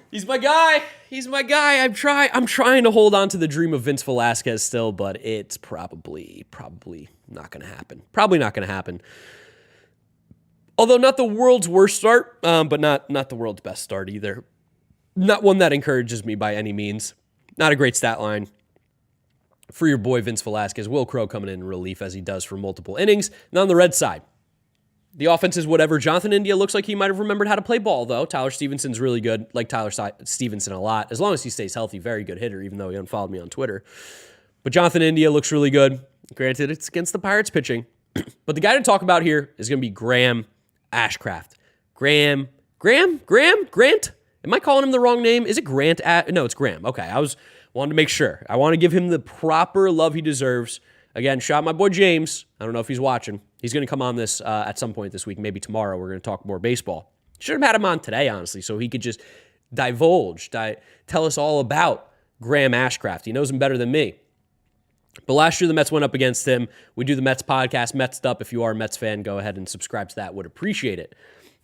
he's my guy. I'm trying to hold on to the dream of Vince Velasquez still, but it's probably not going to happen. Probably not going to happen. Although not the world's worst start, but not the world's best start either. Not one that encourages me by any means. Not a great stat line for your boy Vince Velasquez. Will Crow coming in relief as he does for multiple innings. Now on the Red side, the offense is whatever. Jonathan India looks like he might have remembered how to play ball, though. Tyler Stevenson's really good. Like Tyler Stevenson a lot. As long as he stays healthy, very good hitter, even though he unfollowed me on Twitter. But Jonathan India looks really good. Granted, it's against the Pirates pitching. But the guy to talk about here is going to be Graham Ashcraft. Grant? Am I calling him the wrong name? Is it Grant? No, it's Graham. Okay, wanted to make sure. I want to give him the proper love he deserves. Again, shout out my boy James. I don't know if he's watching. He's going to come on this at some point this week, maybe tomorrow. We're going to talk more baseball. Should have had him on today, honestly, so he could just tell us all about Graham Ashcraft. He knows him better than me. But last year, the Mets went up against him. We do the Mets podcast, Mets Up. If you are a Mets fan, go ahead and subscribe to that. Would appreciate it.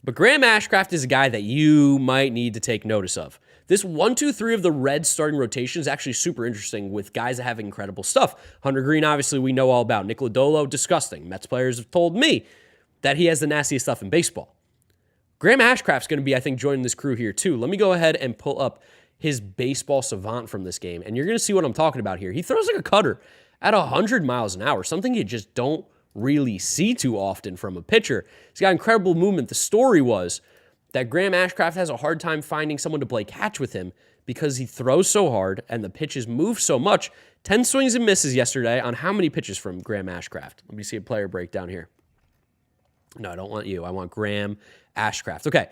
But Graham Ashcraft is a guy that you might need to take notice of. This 1-2-3 of the Reds starting rotation is actually super interesting with guys that have incredible stuff. Hunter Green, obviously, we know all about. Nick Lodolo, disgusting. Mets players have told me that he has the nastiest stuff in baseball. Graham Ashcraft's going to be, I think, joining this crew here, too. Let me go ahead and pull up his baseball savant from this game, and you're going to see what I'm talking about here. He throws like a cutter at 100 miles an hour, something you just don't really see too often from a pitcher. He's got incredible movement. The story was that Graham Ashcraft has a hard time finding someone to play catch with him because he throws so hard and the pitches move so much. 10 swings and misses yesterday on how many pitches from Graham Ashcraft? Let me see a player breakdown here. No, I don't want you. I want Graham Ashcraft. Okay,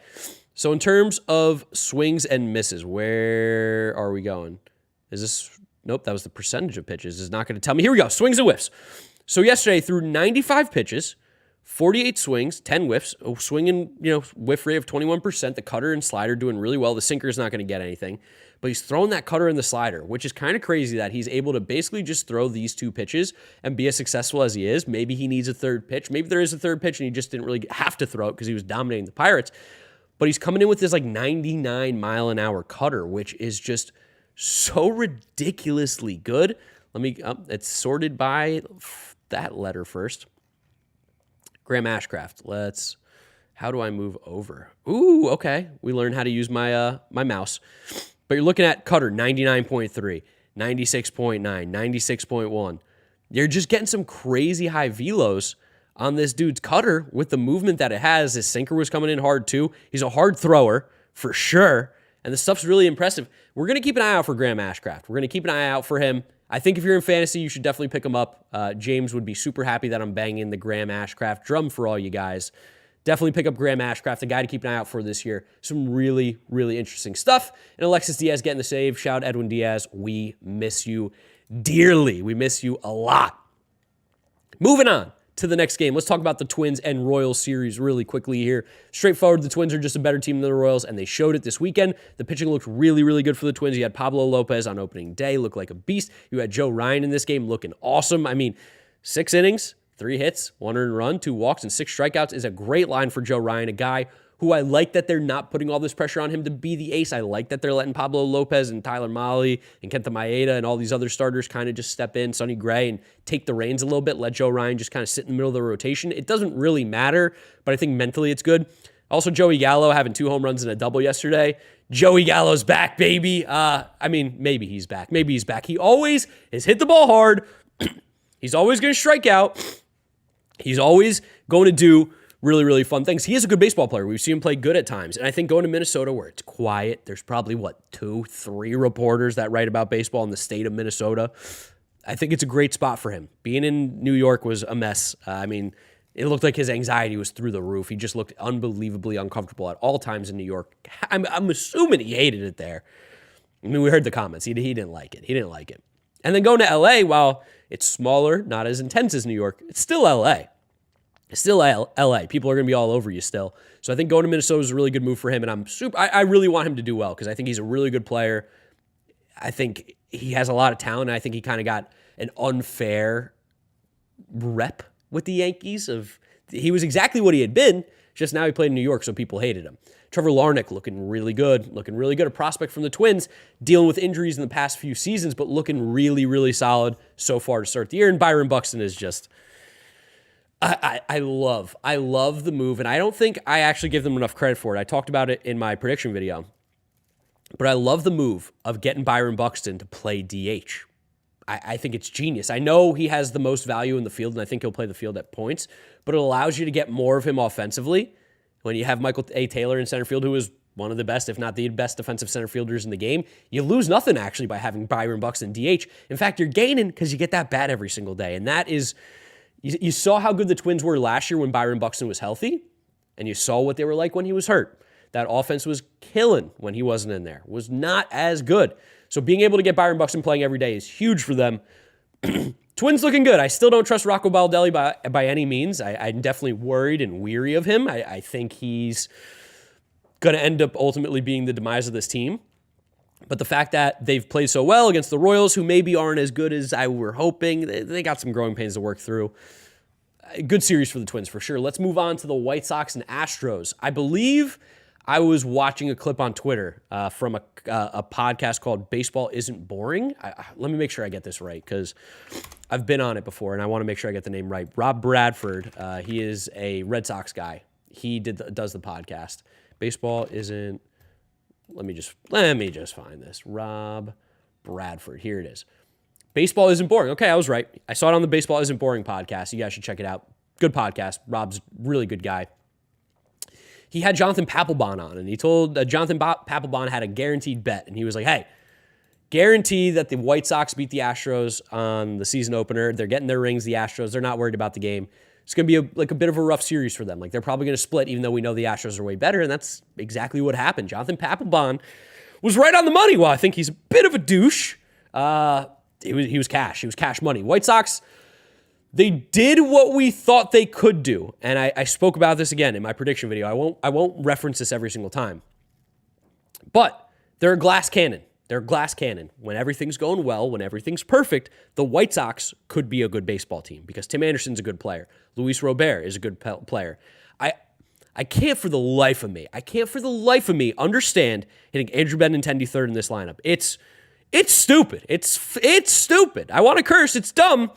so in terms of swings and misses, where are we going? Is this... Nope, that was the percentage of pitches. It's not going to tell me. Here we go, swings and whiffs. So yesterday, through 95 pitches, 48 swings, 10 whiffs, a swinging, whiff rate of 21%. The cutter and slider doing really well. The sinker is not going to get anything, but he's throwing that cutter and the slider, which is kind of crazy that he's able to basically just throw these two pitches and be as successful as he is. Maybe he needs a third pitch. Maybe there is a third pitch and he just didn't really have to throw it because he was dominating the Pirates. but he's coming in with this like 99-mile-an-hour cutter, which is just so ridiculously good. It's sorted by that letter first. Graham Ashcraft. How do I move over? Ooh, okay. We learned how to use my my mouse. But you're looking at cutter, 99.3, 96.9, 96.1. You're just getting some crazy high velos on this dude's cutter with the movement that it has. His sinker was coming in hard too. He's a hard thrower for sure. And the stuff's really impressive. We're going to keep an eye out for Graham Ashcraft. We're going to keep an eye out for him. I think if you're in fantasy, you should definitely pick him up. James would be super happy that I'm banging the Graham Ashcraft drum for all you guys. Definitely pick up Graham Ashcraft, a guy to keep an eye out for this year. Some really, really interesting stuff. And Alexis Diaz getting the save. Shout out Edwin Diaz. We miss you dearly. We miss you a lot. Moving on to the next game. Let's talk about the Twins and Royals series really quickly here. Straightforward, the Twins are just a better team than the Royals, and they showed it this weekend. The pitching looked really, really good for the Twins. You had Pablo Lopez on opening day, looked like a beast. You had Joe Ryan in this game looking awesome. I mean, 6 innings, 3 hits, 1 earned run, 2 walks, and 6 strikeouts is a great line for Joe Ryan, a guy who I like that they're not putting all this pressure on him to be the ace. I like that they're letting Pablo Lopez and Tyler Mahle and Kenta Maeda and all these other starters kind of just step in, Sonny Gray, and take the reins a little bit, let Joe Ryan just kind of sit in the middle of the rotation. It doesn't really matter, but I think mentally it's good. Also, Joey Gallo having 2 home runs and a double yesterday. Joey Gallo's back, baby. Maybe he's back. Maybe he's back. He always has hit the ball hard. He's always going to strike out. He's always going to do really, really fun things. He is a good baseball player. We've seen him play good at times. And I think going to Minnesota where it's quiet, there's probably, 2, 3 reporters that write about baseball in the state of Minnesota. I think it's a great spot for him. Being in New York was a mess. It looked like his anxiety was through the roof. He just looked unbelievably uncomfortable at all times in New York. I'm assuming he hated it there. I mean, we heard the comments. He didn't like it. He didn't like it. And then going to L.A., while it's smaller, not as intense as New York, it's still L.A. It's still L.A. People are going to be all over you still. So I think going to Minnesota is a really good move for him, and I really want him to do well because I think he's a really good player. I think he has a lot of talent, and I think he kind of got an unfair rep with the Yankees. He was exactly what he had been, just now he played in New York, so people hated him. Trevor Larnach looking really good. A prospect from the Twins, dealing with injuries in the past few seasons, but looking really, really solid so far to start the year. And Byron Buxton is just... I love the move, and I don't think I actually give them enough credit for it. I talked about it in my prediction video, but I love the move of getting Byron Buxton to play DH. I think it's genius. I know he has the most value in the field, and I think he'll play the field at points, but it allows you to get more of him offensively when you have Michael A. Taylor in center field, who is one of the best, if not the best defensive center fielders in the game. You lose nothing, actually, by having Byron Buxton DH. In fact, you're gaining because you get that bat every single day, and that is... You saw how good the Twins were last year when Byron Buxton was healthy, and you saw what they were like when he was hurt. That offense was killing when he wasn't in there. Was not as good. So being able to get Byron Buxton playing every day is huge for them. Twins looking good. I still don't trust Rocco Baldelli by any means. I'm definitely worried and weary of him. I think he's going to end up ultimately being the demise of this team. But the fact that they've played so well against the Royals, who maybe aren't as good as I were hoping, they got some growing pains to work through. A good series for the Twins, for sure. Let's move on to the White Sox and Astros. I believe I was watching a clip on Twitter from a podcast called Baseball Isn't Boring. Let me make sure I get this right, because I've been on it before, and I want to make sure I get the name right. Rob Bradford, he is a Red Sox guy. He does the podcast. Baseball Isn't... Let me just find this. Rob Bradford. Here it is. Baseball Isn't Boring. Okay, I was right. I saw it on the Baseball Isn't Boring podcast. You guys should check it out. Good podcast. Rob's a really good guy. He had Jonathan Papelbon on, and he told Jonathan Papelbon had a guaranteed bet, and he was like, hey, guarantee that the White Sox beat the Astros on the season opener. They're getting their rings, the Astros. They're not worried about the game. It's going to be a bit of a rough series for them. They're probably going to split, even though we know the Astros are way better, and that's exactly what happened. Jonathan Papelbon was right on the money. Well, I think he's a bit of a douche. He was cash. He was cash money. White Sox, they did what we thought they could do, and I spoke about this again in my prediction video. I won't reference this every single time, but they're a glass cannon. They're a glass cannon. When everything's going well, when everything's perfect, the White Sox could be a good baseball team because Tim Anderson's a good player. Luis Robert is a good player. I can't for the life of me understand hitting Andrew Benintendi third in this lineup. It's stupid. It's stupid. I want to curse. It's dumb.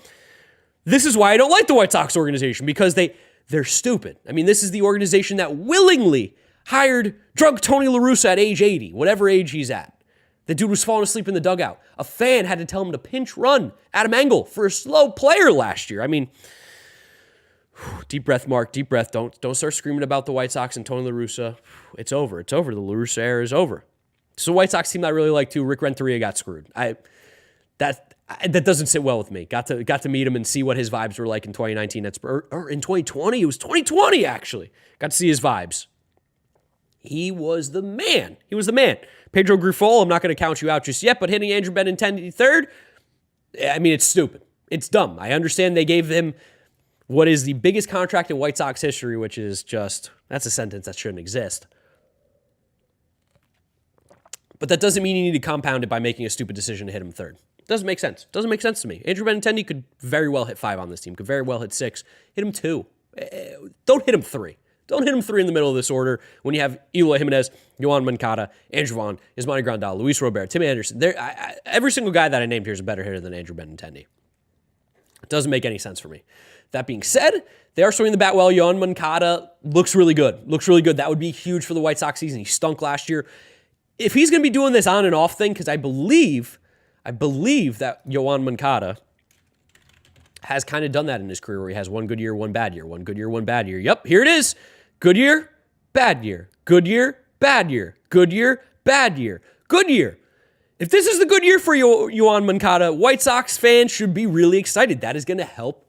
This is why I don't like the White Sox organization, because they're stupid. I mean, this is the organization that willingly hired drunk Tony La Russa at age 80, whatever age he's at. The dude was falling asleep in the dugout. A fan had to tell him to pinch run Adam Engel for a slow player last year. I mean, deep breath, Mark. Deep breath. Don't start screaming about the White Sox and Tony La Russa. It's over. It's over. The La Russa era is over. So the White Sox team I really like too. Rick Renteria got screwed. That doesn't sit well with me. Got to meet him and see what his vibes were like in 2019 or in 2020. It was 2020 actually. Got to see his vibes. He was the man. Pedro Grifol, I'm not going to count you out just yet, but hitting Andrew Benintendi third, I mean, it's stupid. It's dumb. I understand they gave him what is the biggest contract in White Sox history, which is just, that's a sentence that shouldn't exist. But that doesn't mean you need to compound it by making a stupid decision to hit him third. Doesn't make sense. Doesn't make sense to me. Andrew Benintendi could very well hit 5 on this team, could very well hit 6. Hit him 2. Don't hit him 3. Don't hit him 3 in the middle of this order when you have Eloy Jimenez, Yoan Moncada, Andrew Vaughn, Yasmani Grandal, Luis Robert, Tim Anderson. Every single guy that I named here is a better hitter than Andrew Benintendi. It doesn't make any sense for me. That being said, they are swinging the bat well. Yoan Moncada looks really good. That would be huge for the White Sox season. He stunk last year. If he's going to be doing this on and off thing, because I believe that Yoan Moncada has kind of done that in his career where he has one good year, one bad year, one good year, one bad year. Yep, here it is. Good year, bad year. Good year, bad year. Good year, bad year. Good year. If this is the good year for Yoan Moncada, White Sox fans should be really excited. That is going to help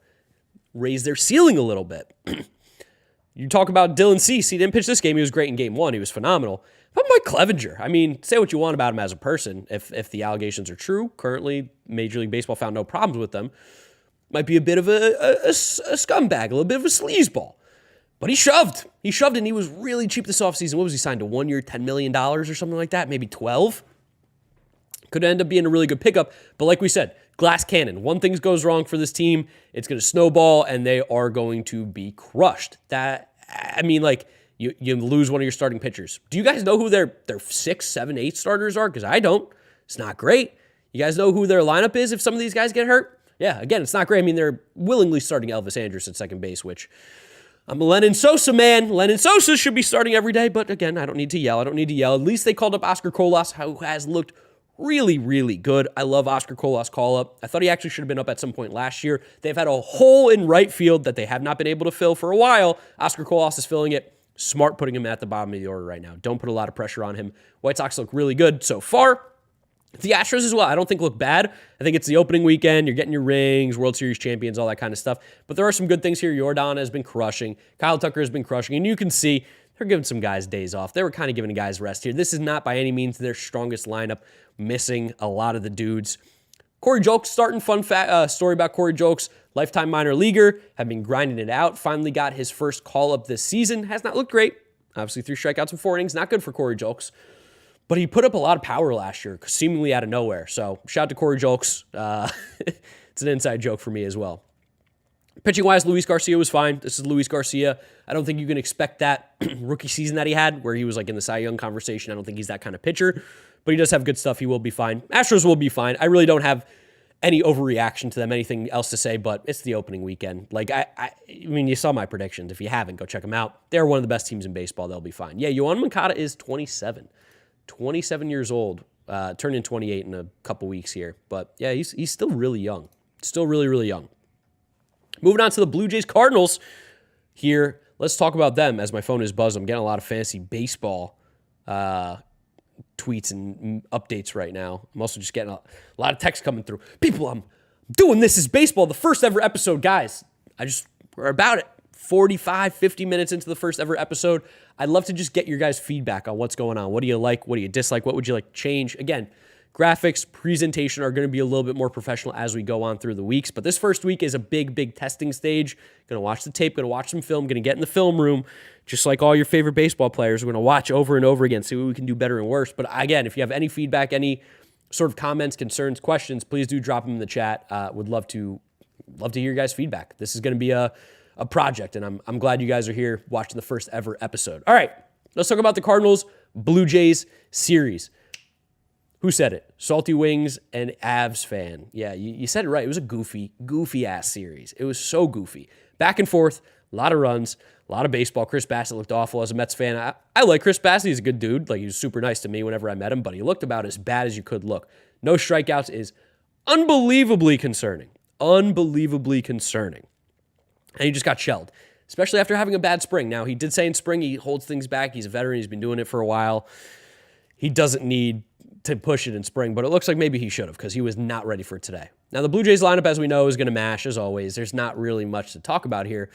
raise their ceiling a little bit. You talk about Dylan Cease. He didn't pitch this game. He was great in game 1. He was phenomenal. But Mike Clevenger, I mean, say what you want about him as a person. If the allegations are true, currently Major League Baseball found no problems with them. Might be a bit of a scumbag, a little bit of a sleazeball. But he shoved. And he was really cheap this offseason. What was he signed to? 1 year, $10 million or something like that? Maybe 12? Could end up being a really good pickup. But like we said, glass cannon. One thing goes wrong for this team, it's going to snowball, and they are going to be crushed. You lose one of your starting pitchers. Do you guys know who their 6, 7, 8 starters are? Because I don't. It's not great. You guys know who their lineup is if some of these guys get hurt? Yeah, again, it's not great. I mean, they're willingly starting Elvis Andrus at second base, which I'm a Lennon Sosa man. Lennon Sosa should be starting every day, but again, I don't need to yell. At least they called up Oscar Colas, who has looked really, really good. I love Oscar Colas' call-up. I thought he actually should have been up at some point last year. They've had a hole in right field that they have not been able to fill for a while. Oscar Colas is filling it. Smart putting him at the bottom of the order right now. Don't put a lot of pressure on him. White Sox look really good so far. The Astros as well, I don't think look bad. I think it's the opening weekend. You're getting your rings, World Series champions, all that kind of stuff. But there are some good things here. Jordan has been crushing. Kyle Tucker has been crushing. And you can see they're giving some guys days off. They were kind of giving guys rest here. This is not by any means their strongest lineup, missing a lot of the dudes. Corey Julks starting. Fun story about Corey Julks. Lifetime minor leaguer. Have been grinding it out. Finally got his first call-up this season. Has not looked great. Obviously 3 strikeouts and 4 innings. Not good for Corey Julks. But he put up a lot of power last year, seemingly out of nowhere. So shout out to Corey Julks. It's an inside joke for me as well. Pitching-wise, Luis Garcia was fine. This is Luis Garcia. I don't think you can expect that rookie season that he had, where he was like in the Cy Young conversation. I don't think he's that kind of pitcher. But he does have good stuff. He will be fine. Astros will be fine. I really don't have any overreaction to them, anything else to say, but it's the opening weekend. Like, I mean, you saw my predictions. If you haven't, go check them out. They're one of the best teams in baseball. They'll be fine. Yeah, Yoan Moncada is 27. 27 years old, turning 28 in a couple weeks here. But yeah, he's still really young. Still really, really young. Moving on to the Blue Jays Cardinals here. Let's talk about them as my phone is buzzed. I'm getting a lot of fantasy baseball tweets and updates right now. I'm also just getting a lot of text coming through. People, I'm doing This Is Baseball, the first ever episode. Guys, we're about it. 45, 50 minutes into the first ever episode. I'd love to just get your guys' feedback on what's going on. What do you like? What do you dislike? What would you like to change? Again, graphics, presentation are going to be a little bit more professional as we go on through the weeks. But this first week is a big, big testing stage. Going to watch the tape, going to watch some film, going to get in the film room, just like all your favorite baseball players. We're going to watch over and over again, see what we can do better and worse. But again, if you have any feedback, any sort of comments, concerns, questions, please do drop them in the chat. Would love to hear your guys' feedback. This is going to be a a project, and I'm glad you guys are here watching the first ever episode. All right, let's talk about the Cardinals Blue Jays series. Who said it? Salty Wings and Avs fan. Yeah, you said it right. It was a goofy ass series. It was so goofy. Back and forth, a lot of runs, a lot of baseball. Chris Bassett looked awful as a Mets fan. I like Chris Bassett. He's a good dude. Like, he was super nice to me whenever I met him, but he looked about as bad as you could look. No strikeouts is unbelievably concerning. Unbelievably concerning. And he just got shelled, especially after having a bad spring. Now, he did say in spring he holds things back. He's a veteran. He's been doing it for a while. He doesn't need to push it in spring, but it looks like maybe he should have because he was not ready for today. Now, the Blue Jays lineup, as we know, is going to mash, as always. There's not really much to talk about here.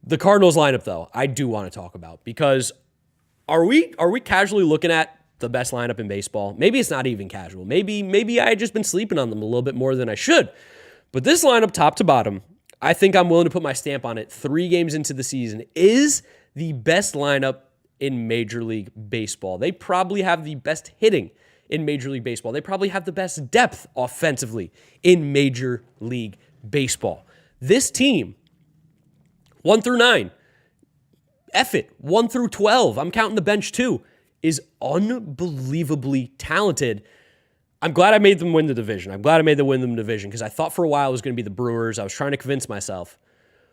The Cardinals lineup, though, I do want to talk about because are we casually looking at the best lineup in baseball? Maybe it's not even casual. Maybe I had just been sleeping on them a little bit more than I should. But this lineup, top to bottom, I think I'm willing to put my stamp on it 3 games into the season, is the best lineup in Major League Baseball. They probably have the best hitting in Major League Baseball. They probably have the best depth offensively in Major League Baseball. This team, 1 through 9, F it, 1 through 12, I'm counting the bench too, is unbelievably talented. I'm glad I made them win the division. I'm glad I made them win the division because I thought for a while it was going to be the Brewers. I was trying to convince myself.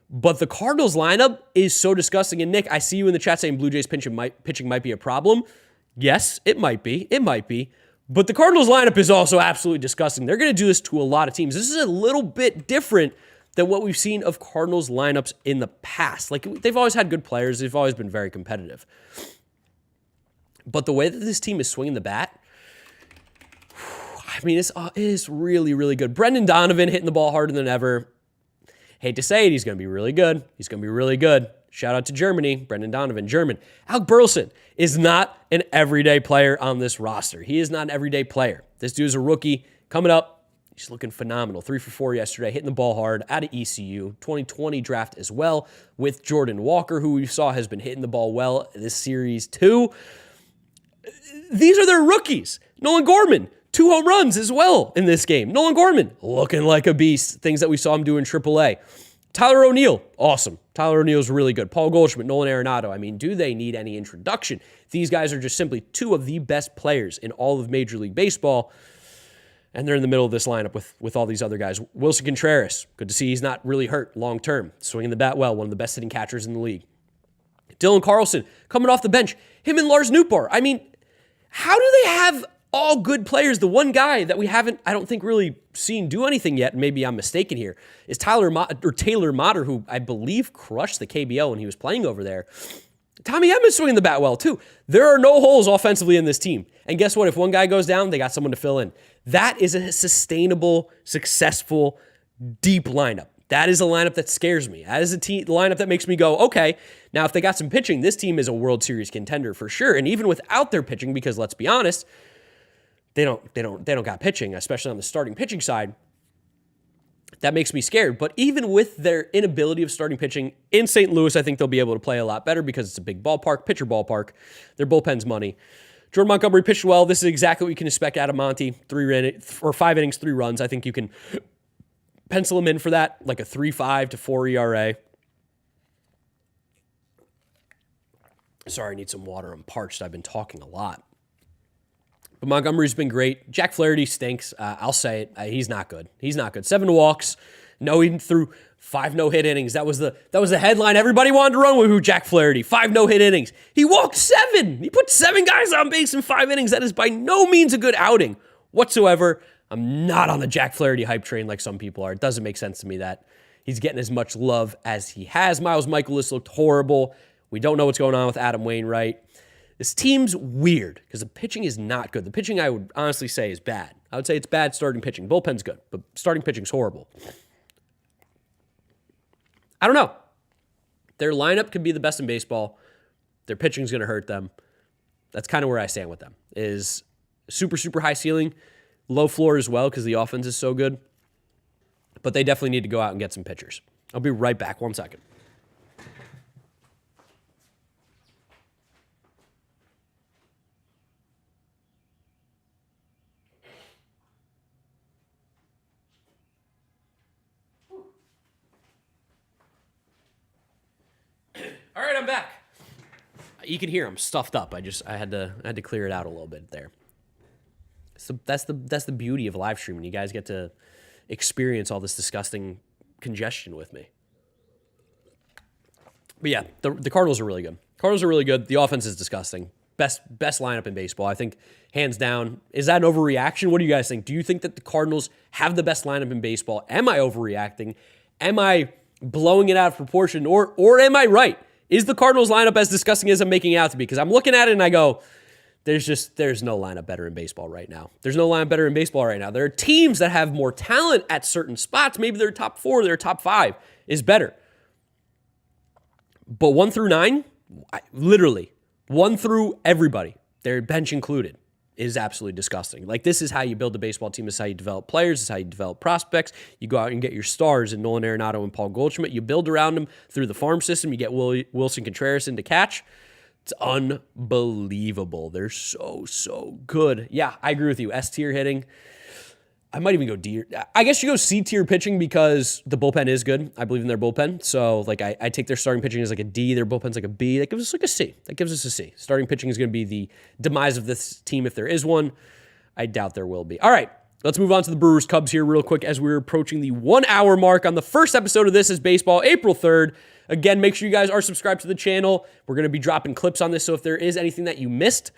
But the Cardinals lineup is so disgusting. And Nick, I see you in the chat saying Blue Jays pitching might be a problem. Yes, it might be. It might be. But the Cardinals lineup is also absolutely disgusting. They're going to do this to a lot of teams. This is a little bit different than what we've seen of Cardinals lineups in the past. Like, they've always had good players. They've always been very competitive. But the way that this team is swinging the bat, I mean, it is really, really good. Brendan Donovan hitting the ball harder than ever. Hate to say it, he's going to be really good. He's going to be really good. Shout out to Germany, Brendan Donovan, German. Alec Burleson is not an everyday player on this roster. He is not an everyday player. This dude's a rookie coming up. He's looking phenomenal. 3 for 4 yesterday, hitting the ball hard out of ECU. 2020 draft as well with Jordan Walker, who we saw has been hitting the ball well this series too. These are their rookies. Nolan Gorman, 2 home runs as well in this game. Nolan Gorman, looking like a beast. Things that we saw him do in AAA. Tyler O'Neill, awesome. Tyler O'Neill's really good. Paul Goldschmidt, Nolan Arenado. I mean, do they need any introduction? These guys are just simply 2 of the best players in all of Major League Baseball, and they're in the middle of this lineup with all these other guys. Wilson Contreras, good to see he's not really hurt long-term. Swinging the bat well, one of the best hitting catchers in the league. Dylan Carlson, coming off the bench. Him and Lars Nootbaar. I mean, how do they have all good players? The one guy that we haven't, I don't think, really seen do anything yet, and maybe I'm mistaken here, is Taylor Motter, who I believe crushed the KBO when he was playing over there. Tommy Edman's swinging the bat well, too. There are no holes offensively in this team. And guess what? If one guy goes down, they got someone to fill in. That is a sustainable, successful, deep lineup. That is a lineup that scares me. That is a lineup that makes me go, okay, now if they got some pitching, this team is a World Series contender for sure. And even without their pitching, because let's be honest, they don't got pitching, especially on the starting pitching side. That makes me scared. But even with their inability of starting pitching in St. Louis, I think they'll be able to play a lot better because it's a big ballpark, pitcher ballpark. Their bullpen's money. Jordan Montgomery pitched well. This is exactly what you can expect out of Monty. 5 innings, 3 runs. I think you can pencil him in for that, like a 3.5 to 4 ERA. Sorry, I need some water. I'm parched. I've been talking a lot. But Montgomery's been great. Jack Flaherty stinks. I'll say it. He's not good. He's not good. 7 walks. No, he threw 5 no-hit innings. That was the headline everybody wanted to run with Jack Flaherty. 5 no-hit innings. He walked 7. He put 7 guys on base in 5 innings. That is by no means a good outing whatsoever. I'm not on the Jack Flaherty hype train like some people are. It doesn't make sense to me that he's getting as much love as he has. Miles Michaelis looked horrible. We don't know what's going on with Adam Wainwright. This team's weird because the pitching is not good. The pitching, I would honestly say, is bad. I would say it's bad starting pitching. Bullpen's good, but starting pitching's horrible. I don't know. Their lineup could be the best in baseball. Their pitching's going to hurt them. That's kind of where I stand with them. Is super, super high ceiling, low floor as well because the offense is so good. But they definitely need to go out and get some pitchers. I'll be right back. 1 second. You can hear I'm stuffed up. I had to clear it out a little bit there. So that's the beauty of live streaming. You guys get to experience all this disgusting congestion with me. But yeah, the Cardinals are really good. Cardinals are really good. The offense is disgusting. Best lineup in baseball, I think, hands down. Is that an overreaction? What do you guys think? Do you think that the Cardinals have the best lineup in baseball? Am I overreacting? Am I blowing it out of proportion? Or am I right? Is the Cardinals lineup as disgusting as I'm making it out to be? Because I'm looking at it and I go, there's no lineup better in baseball right now. There's no lineup better in baseball right now. There are teams that have more talent at certain spots. Maybe their top 4, their top 5 is better. But 1 through 9, literally, 1 through everybody, their bench included, is absolutely disgusting. Like, this is how you build a baseball team. This is how you develop players. This is how you develop prospects. You go out and get your stars in Nolan Arenado and Paul Goldschmidt. You build around them through the farm system. You get Wilson Contreras in to catch. It's unbelievable. They're so good. Yeah, I agree with you. S tier hitting. I might even go D. I guess you go C tier pitching because the bullpen is good. I believe in their bullpen. So, like, I take their starting pitching as like a D. Their bullpen's like a B. That gives us like a C. That gives us a C. Starting pitching is going to be the demise of this team if there is one. I doubt there will be. All right, let's move on to the Brewers Cubs here real quick as we're approaching the 1 hour mark on the first episode of This Is Baseball, April 3rd. Again, make sure you guys are subscribed to the channel. We're going to be dropping clips on this, so if there is anything that you missed,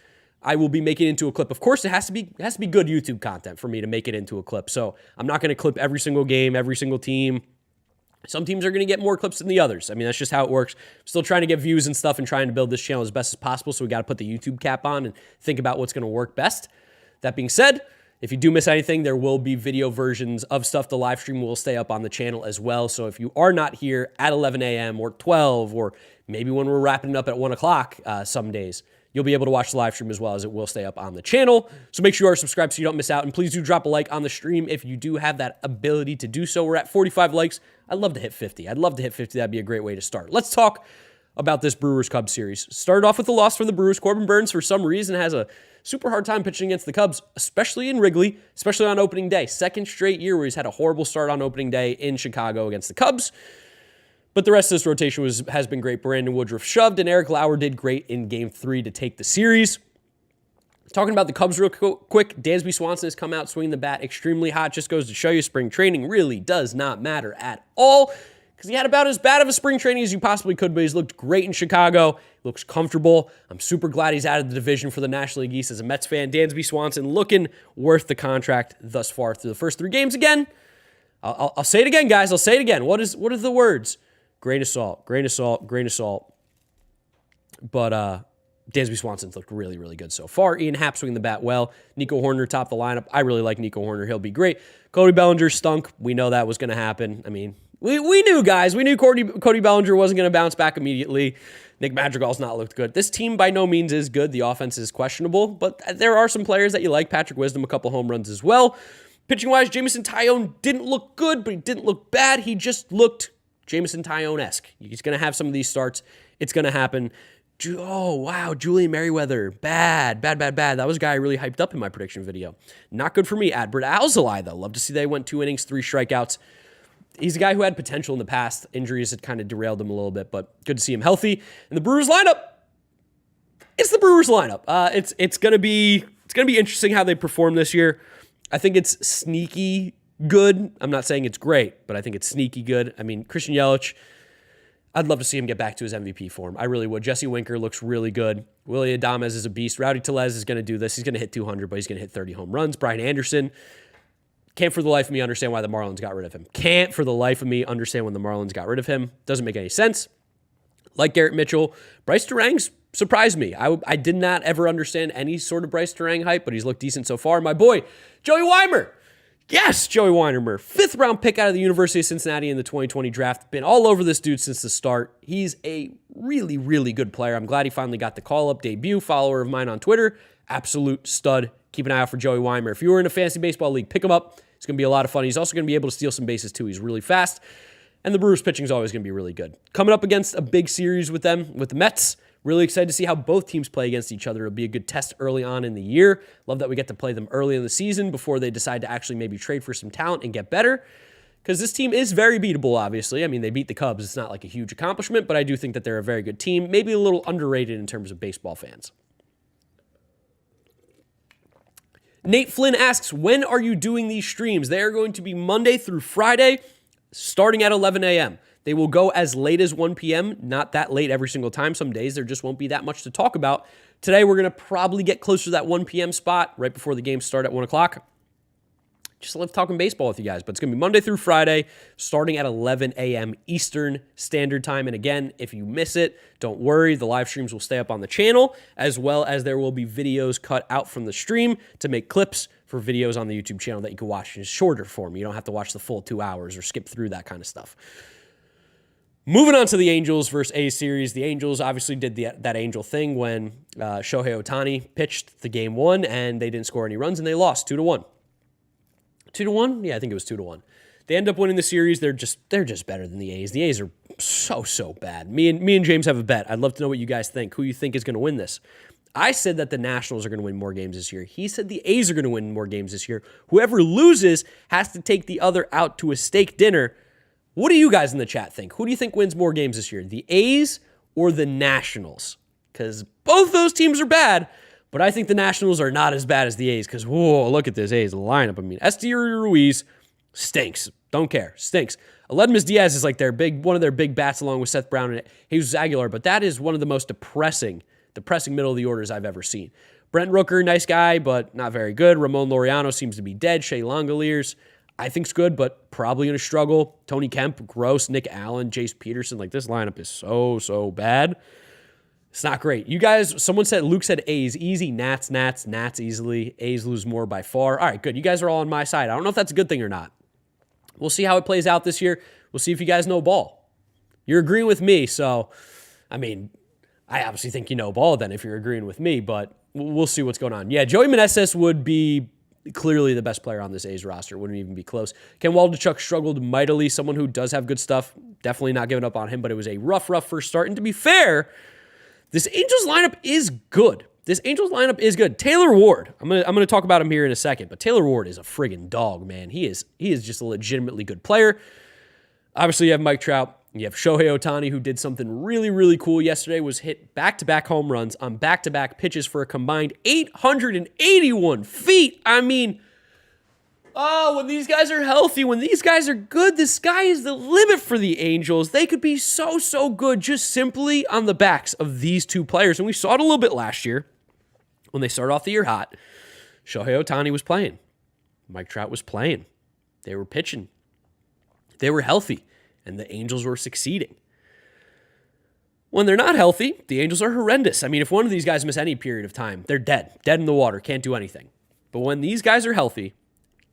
I will be making it into a clip. Of course, it has to be good YouTube content for me to make it into a clip. So I'm not going to clip every single game, every single team. Some teams are going to get more clips than the others. I mean, that's just how it works. I'm still trying to get views and stuff and trying to build this channel as best as possible. So we got to put the YouTube cap on and think about what's going to work best. That being said, if you do miss anything, there will be video versions of stuff. The live stream will stay up on the channel as well. So if you are not here at 11 a.m. or 12, or maybe when we're wrapping it up at 1 o'clock some days, you'll be able to watch the live stream as well, as it will stay up on the channel. So make sure you are subscribed so you don't miss out. And please do drop a like on the stream if you do have that ability to do so. We're at 45 likes. I'd love to hit 50. I'd love to hit 50. That'd be a great way to start. Let's talk about this Brewers-Cubs series. Started off with a loss from the Brewers. Corbin Burns, for some reason, has a super hard time pitching against the Cubs, especially in Wrigley, especially on opening day. Second straight year where he's had a horrible start on opening day in Chicago against the Cubs. But the rest of this rotation has been great. Brandon Woodruff shoved, and Eric Lauer did great in Game 3 to take the series. Talking about the Cubs real quick, Dansby Swanson has come out swinging the bat extremely hot. Just goes to show you spring training really does not matter at all, because he had about as bad of a spring training as you possibly could, but he's looked great in Chicago. He looks comfortable. I'm super glad he's out of the division for the National League East as a Mets fan. Dansby Swanson looking worth the contract thus far through the first 3 games. Again, I'll say it again, guys. I'll say it again. What are the words? Grain of salt, grain of salt, grain of salt. But Dansby Swanson's looked really, really good so far. Ian Happ swinging the bat well. Nico Hoerner topped the lineup. I really like Nico Hoerner. He'll be great. Cody Bellinger stunk. We know that was going to happen. I mean, we knew, guys. We knew Cody Bellinger wasn't going to bounce back immediately. Nick Madrigal's not looked good. This team by no means is good. The offense is questionable, but there are some players that you like. Patrick Wisdom, a couple home runs as well. Pitching-wise, Jameson Taillon didn't look good, but he didn't look bad. He just looked Jameson Taillon-esque. He's going to have some of these starts. It's going to happen. Oh, wow. Julian Merriweather. Bad. That was a guy I really hyped up in my prediction video. Not good for me. Adbert Alzolay, though. Love to see they went 2 innings, 3 strikeouts. He's a guy who had potential in the past. Injuries had kind of derailed him a little bit, but good to see him healthy. And the Brewers lineup. It's the Brewers lineup. It's going to be interesting how they perform this year. I think it's sneaky good. I'm not saying it's great, but I think it's sneaky good. I mean, Christian Yelich, I'd love to see him get back to his MVP form. I really would. Jesse Winker looks really good. Willie Adames is a beast. Rowdy Tellez is going to do this. He's going to hit 200, but he's going to hit 30 home runs. Brian Anderson, can't for the life of me understand why the Marlins got rid of him. Can't for the life of me understand when the Marlins got rid of him. Doesn't make any sense. Like Garrett Mitchell, Bryce Durang's surprised me. I did not ever understand any sort of Bryce Durang hype, but he's looked decent so far. My boy, Joey Weimer. Yes, Joey Weimer, 5th round pick out of the University of Cincinnati in the 2020 draft. Been all over this dude since the start. He's a really, really good player. I'm glad he finally got the call-up debut. Follower of mine on Twitter, absolute stud. Keep an eye out for Joey Weimer. If you were in a fantasy baseball league, pick him up. It's going to be a lot of fun. He's also going to be able to steal some bases too. He's really fast. And the Brewers pitching is always going to be really good. Coming up against a big series with them, with the Mets. Really excited to see how both teams play against each other. It'll be a good test early on in the year. Love that we get to play them early in the season before they decide to actually maybe trade for some talent and get better. because this team is very beatable, obviously. I mean, they beat the Cubs. It's not like a huge accomplishment, but I do think that they're a very good team, maybe a little underrated in terms of baseball fans. Nate Flynn asks, when are you doing these streams? They are going to be Monday through Friday, starting at 11 a.m. They will go as late as 1 p.m., not that late every single time. Some days there just won't be that much to talk about. Today we're going to probably get closer to that 1 p.m. spot right before the games start at 1 o'clock. Just love talking baseball with you guys, but it's going to be Monday through Friday, starting at 11 a.m. Eastern Standard Time. And again, if you miss it, don't worry. The live streams will stay up on the channel, as well as there will be videos cut out from the stream to make clips for videos on the YouTube channel that you can watch in shorter form. You don't have to watch the full 2 hours or skip through that kind of stuff. Moving on to the Angels versus A's series. The Angels obviously did that Angel thing when Shohei Ohtani pitched the game 1, and they didn't score any runs, and they lost 2-1. 2-1? Yeah, I think it was 2-1. They end up winning the series. They're just better than the A's. The A's are so bad. Me and James have a bet. I'd love to know what you guys think. Who you think is going to win this? I said that the Nationals are going to win more games this year. He said the A's are going to win more games this year. Whoever loses has to take the other out to a steak dinner. What do you guys in the chat think? Who do you think wins more games this year? The A's or the Nationals? Because both those teams are bad. But I think the Nationals are not as bad as the A's because, whoa, look at this A's lineup. I mean, Esteury Ruiz stinks. Don't care. Stinks. Aledmys Diaz is like one of their big bats along with Seth Brown and Jesus Aguilar, but that is one of the most depressing middle of the orders I've ever seen. Brent Rooker, nice guy, but not very good. Ramon Laureano seems to be dead. Shea Langoliers, I think's good, but probably going to struggle. Tony Kemp, gross. Nick Allen, Jace Peterson. Like, this lineup is so bad. It's not great. You guys, Luke said A's easy. Nats easily. A's lose more by far. All right, good. You guys are all on my side. I don't know if that's a good thing or not. We'll see how it plays out this year. We'll see if you guys know ball. You're agreeing with me, so, I mean, I obviously think you know ball then if you're agreeing with me, but we'll see what's going on. Yeah, Joey Meneses would be clearly the best player on this A's roster. Wouldn't even be close. Ken Waldichuk struggled mightily. Someone who does have good stuff. Definitely not giving up on him, but it was a rough first start. And to be fair, this Angels lineup is good. Taylor Ward, I'm gonna talk about him here in a second, but Taylor Ward is a friggin' dog, man. He is just a legitimately good player. Obviously, you have Mike Trout. You have Shohei Ohtani, who did something really cool yesterday, was hit back-to-back home runs on back-to-back pitches for a combined 881 feet. I mean, when these guys are healthy, when these guys are good, the sky is the limit for the Angels. They could be so good just simply on the backs of these two players. And we saw it a little bit last year when they started off the year hot. Shohei Ohtani was playing. Mike Trout was playing. They were pitching. They were healthy, and the Angels were succeeding. When they're not healthy, the Angels are horrendous. I mean, if one of these guys miss any period of time, they're dead in the water, can't do anything. But when these guys are healthy,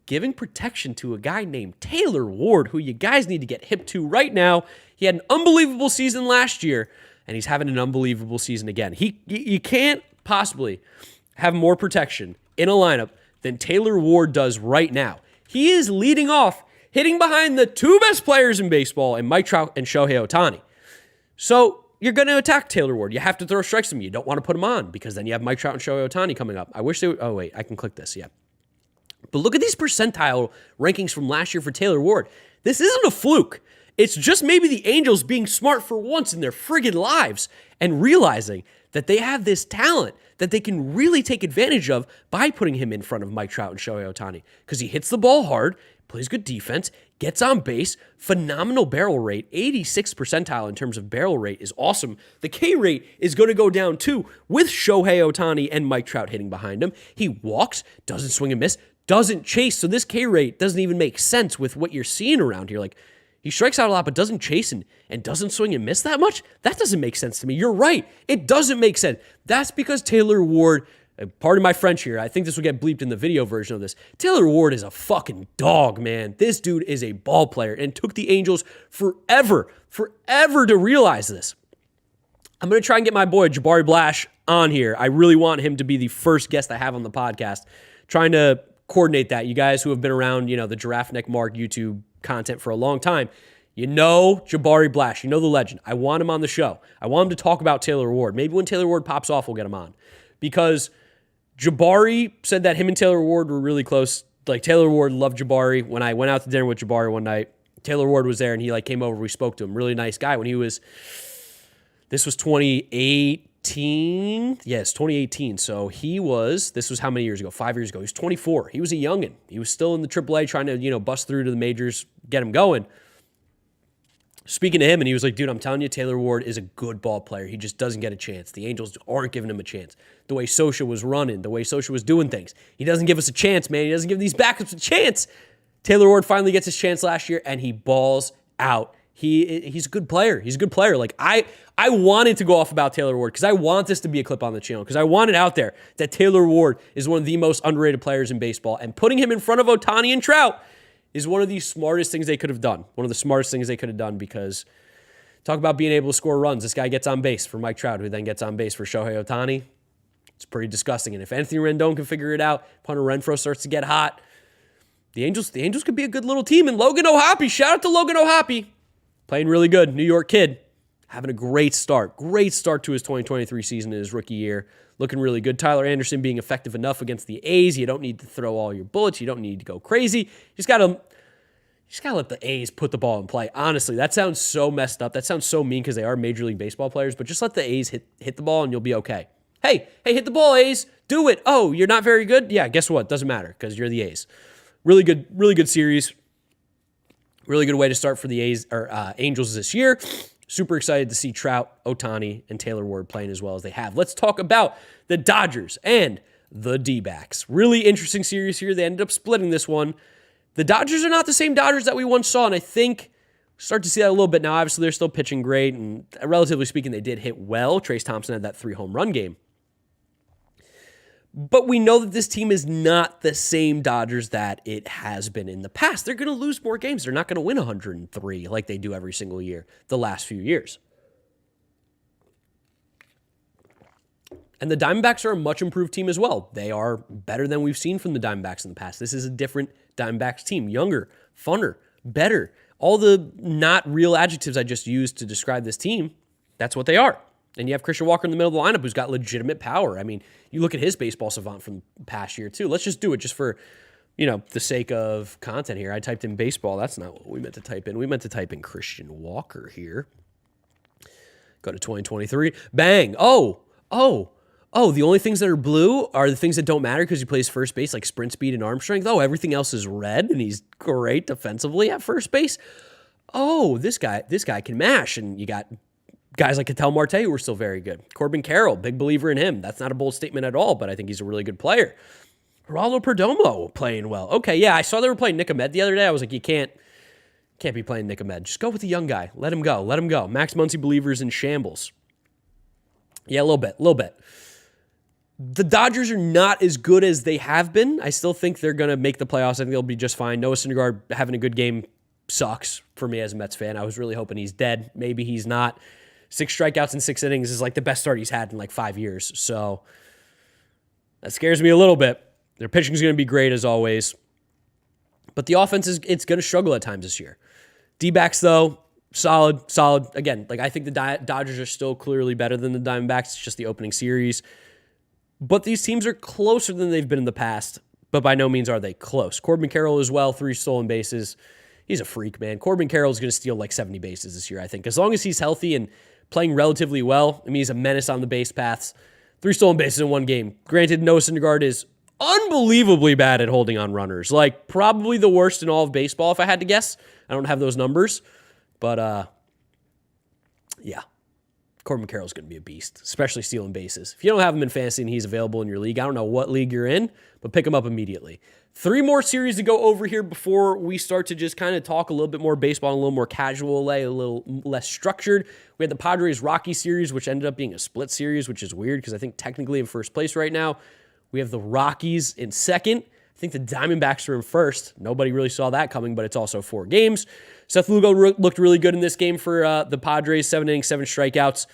giving protection to a guy named Taylor Ward, who you guys need to get hip to right now. He had an unbelievable season last year, and he's having an unbelievable season again. You can't possibly have more protection in a lineup than Taylor Ward does right now. He is leading off, hitting behind the two best players in baseball, and Mike Trout and Shohei Ohtani. So you're going to attack Taylor Ward. You have to throw strikes to him. You don't want to put him on because then you have Mike Trout and Shohei Ohtani coming up. I wish they would. Oh, wait, I can click this. Yeah. But look at these percentile rankings from last year for Taylor Ward. This isn't a fluke. It's just maybe the Angels being smart for once in their friggin' lives and realizing that they have this talent that they can really take advantage of by putting him in front of Mike Trout and Shohei Ohtani. Because he hits the ball hard, plays good defense, gets on base, phenomenal barrel rate, 86th percentile in terms of barrel rate is awesome. The K rate is going to go down too with Shohei Ohtani and Mike Trout hitting behind him. He walks, doesn't swing and miss, doesn't chase. So this K rate doesn't even make sense with what you're seeing around here. Like, he strikes out a lot, but doesn't chase and doesn't swing and miss that much. That doesn't make sense to me. You're right. It doesn't make sense. That's because Taylor Ward, pardon my French here, I think this will get bleeped in the video version of this. Taylor Ward is a fucking dog, man. This dude is a ball player and took the Angels forever to realize this. I'm going to try and get my boy Jabari Blash on here. I really want him to be the first guest I have on the podcast. Trying to coordinate that. You guys who have been around, the GiraffeNeckMarc YouTube content for a long time, you know Jabari Blash, you know the legend. I want him on the show. I want him to talk about Taylor Ward. Maybe when Taylor Ward pops off, we'll get him on. Because Jabari said that him and Taylor Ward were really close. Like, Taylor Ward loved Jabari. When I went out to dinner with Jabari one night, Taylor Ward was there, and he like came over. We spoke to him. Really nice guy. This was 2018. Yes, 2018. So this was how many years ago? 5 years ago. He was 24. He was a youngin'. He was still in the AAA trying to, bust through to the majors, get him going. Speaking to him, and he was like, dude, I'm telling you, Taylor Ward is a good ball player. He just doesn't get a chance. The Angels aren't giving him a chance. The way Socha was running, the way Socha was doing things. He doesn't give us a chance, man. He doesn't give these backups a chance. Taylor Ward finally gets his chance last year, and he balls out. He's a good player. He's a good player. Like, I wanted to go off about Taylor Ward because I want this to be a clip on the channel because I want it out there that Taylor Ward is one of the most underrated players in baseball, and putting him in front of Ohtani and Trout is one of the smartest things they could have done. One of the smartest things they could have done because talk about being able to score runs. This guy gets on base for Mike Trout, who then gets on base for Shohei Ohtani. It's pretty disgusting. And if Anthony Rendon can figure it out, Hunter Renfroe starts to get hot, the Angels could be a good little team. And Logan O'Hoppe, shout out to Logan O'Hoppe, playing really good. New York kid, having a great start. Great start to his 2023 season in his rookie year. Looking really good. Tyler Anderson being effective enough against the A's. You don't need to throw all your bullets. You don't need to go crazy. You just gotta let the A's put the ball in play. Honestly, that sounds so messed up. That sounds so mean because they are Major League Baseball players, but just let the A's hit the ball and you'll be okay. Hey, hit the ball, A's. Do it. Oh, you're not very good? Yeah, guess what? Doesn't matter because you're the A's. Really good series. Really good way to start for the A's or Angels this year. Super excited to see Trout, Ohtani, and Taylor Ward playing as well as they have. Let's talk about the Dodgers and the D-backs. Really interesting series here. They ended up splitting this one. The Dodgers are not the same Dodgers that we once saw, and I think start to see that a little bit now. Obviously, they're still pitching great, and relatively speaking, they did hit well. Trace Thompson had that 3-home run game. But we know that this team is not the same Dodgers that it has been in the past. They're going to lose more games. They're not going to win 103 like they do every single year the last few years. And the Diamondbacks are a much improved team as well. They are better than we've seen from the Diamondbacks in the past. This is a different Diamondbacks team. Younger, funner, better. All the not real adjectives I just used to describe this team, that's what they are. And you have Christian Walker in the middle of the lineup who's got legitimate power. I mean, you look at his baseball savant from the past year too. Let's just do it just for, the sake of content here. I typed in baseball. That's not what we meant to type in. We meant to type in Christian Walker here. Go to 2023. Bang. Oh, the only things that are blue are the things that don't matter because he plays first base, like sprint speed and arm strength. Oh, everything else is red, and he's great defensively at first base. Oh, this guy can mash, and you got guys like Ketel Marte who are still very good. Corbin Carroll, big believer in him. That's not a bold statement at all, but I think he's a really good player. Geraldo Perdomo playing well. Okay, yeah, I saw they were playing Nick Ahmed the other day. I was like, you can't be playing Nick Ahmed. Just go with the young guy. Let him go. Max Muncy believers in shambles. Yeah, a little bit. The Dodgers are not as good as they have been. I still think they're going to make the playoffs. I think they'll be just fine. Noah Syndergaard having a good game sucks for me as a Mets fan. I was really hoping he's dead. Maybe he's not. 6 strikeouts in 6 innings is like the best start he's had in like 5 years. So that scares me a little bit. Their pitching is going to be great as always. But the offense it's going to struggle at times this year. D-backs, though, solid. Again, I think the Dodgers are still clearly better than the Diamondbacks. It's just the opening series. But these teams are closer than they've been in the past, but by no means are they close. Corbin Carroll as well, 3 stolen bases. He's a freak, man. Corbin Carroll is going to steal like 70 bases this year, I think. As long as he's healthy and playing relatively well, I mean, he's a menace on the base paths. 3 stolen bases in 1 game. Granted, Noah Syndergaard is unbelievably bad at holding on runners. Like, probably the worst in all of baseball, if I had to guess. I don't have those numbers. But, yeah. Corbin Carroll's going to be a beast, especially stealing bases. If you don't have him in fantasy and he's available in your league, I don't know what league you're in, but pick him up immediately. 3 more series to go over here before we start to just kind of talk a little bit more baseball, a little more casual, a little less structured. We had the Padres-Rockies series, which ended up being a split series, which is weird because I think technically in first place right now. We have the Rockies in second. I think the Diamondbacks are in first. Nobody really saw that coming, but it's also 4 games. Seth Lugo looked really good in this game for the Padres, 7 innings, 7 strikeouts.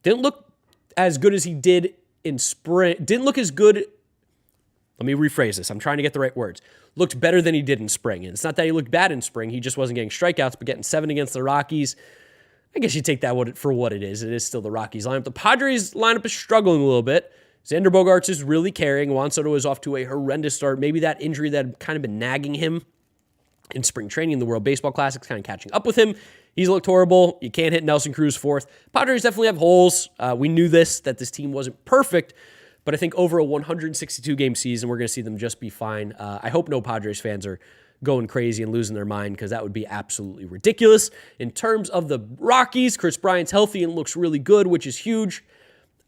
Didn't look as good as he did in spring. Didn't look as good. Let me rephrase this. I'm trying to get the right words. Looked better than he did in spring. And it's not that he looked bad in spring. He just wasn't getting strikeouts, but getting 7 against the Rockies. I guess you take that for what it is. It is still the Rockies lineup. The Padres lineup is struggling a little bit. Xander Bogaerts is really carrying. Juan Soto is off to a horrendous start. Maybe that injury that had kind of been nagging him in spring training. The World Baseball Classic's kind of catching up with him. He's looked horrible. You can't hit Nelson Cruz fourth. Padres definitely have holes. We knew that this team wasn't perfect, but I think over a 162-game season, we're going to see them just be fine. I hope no Padres fans are going crazy and losing their mind, because that would be absolutely ridiculous. In terms of the Rockies, Chris Bryant's healthy and looks really good, which is huge.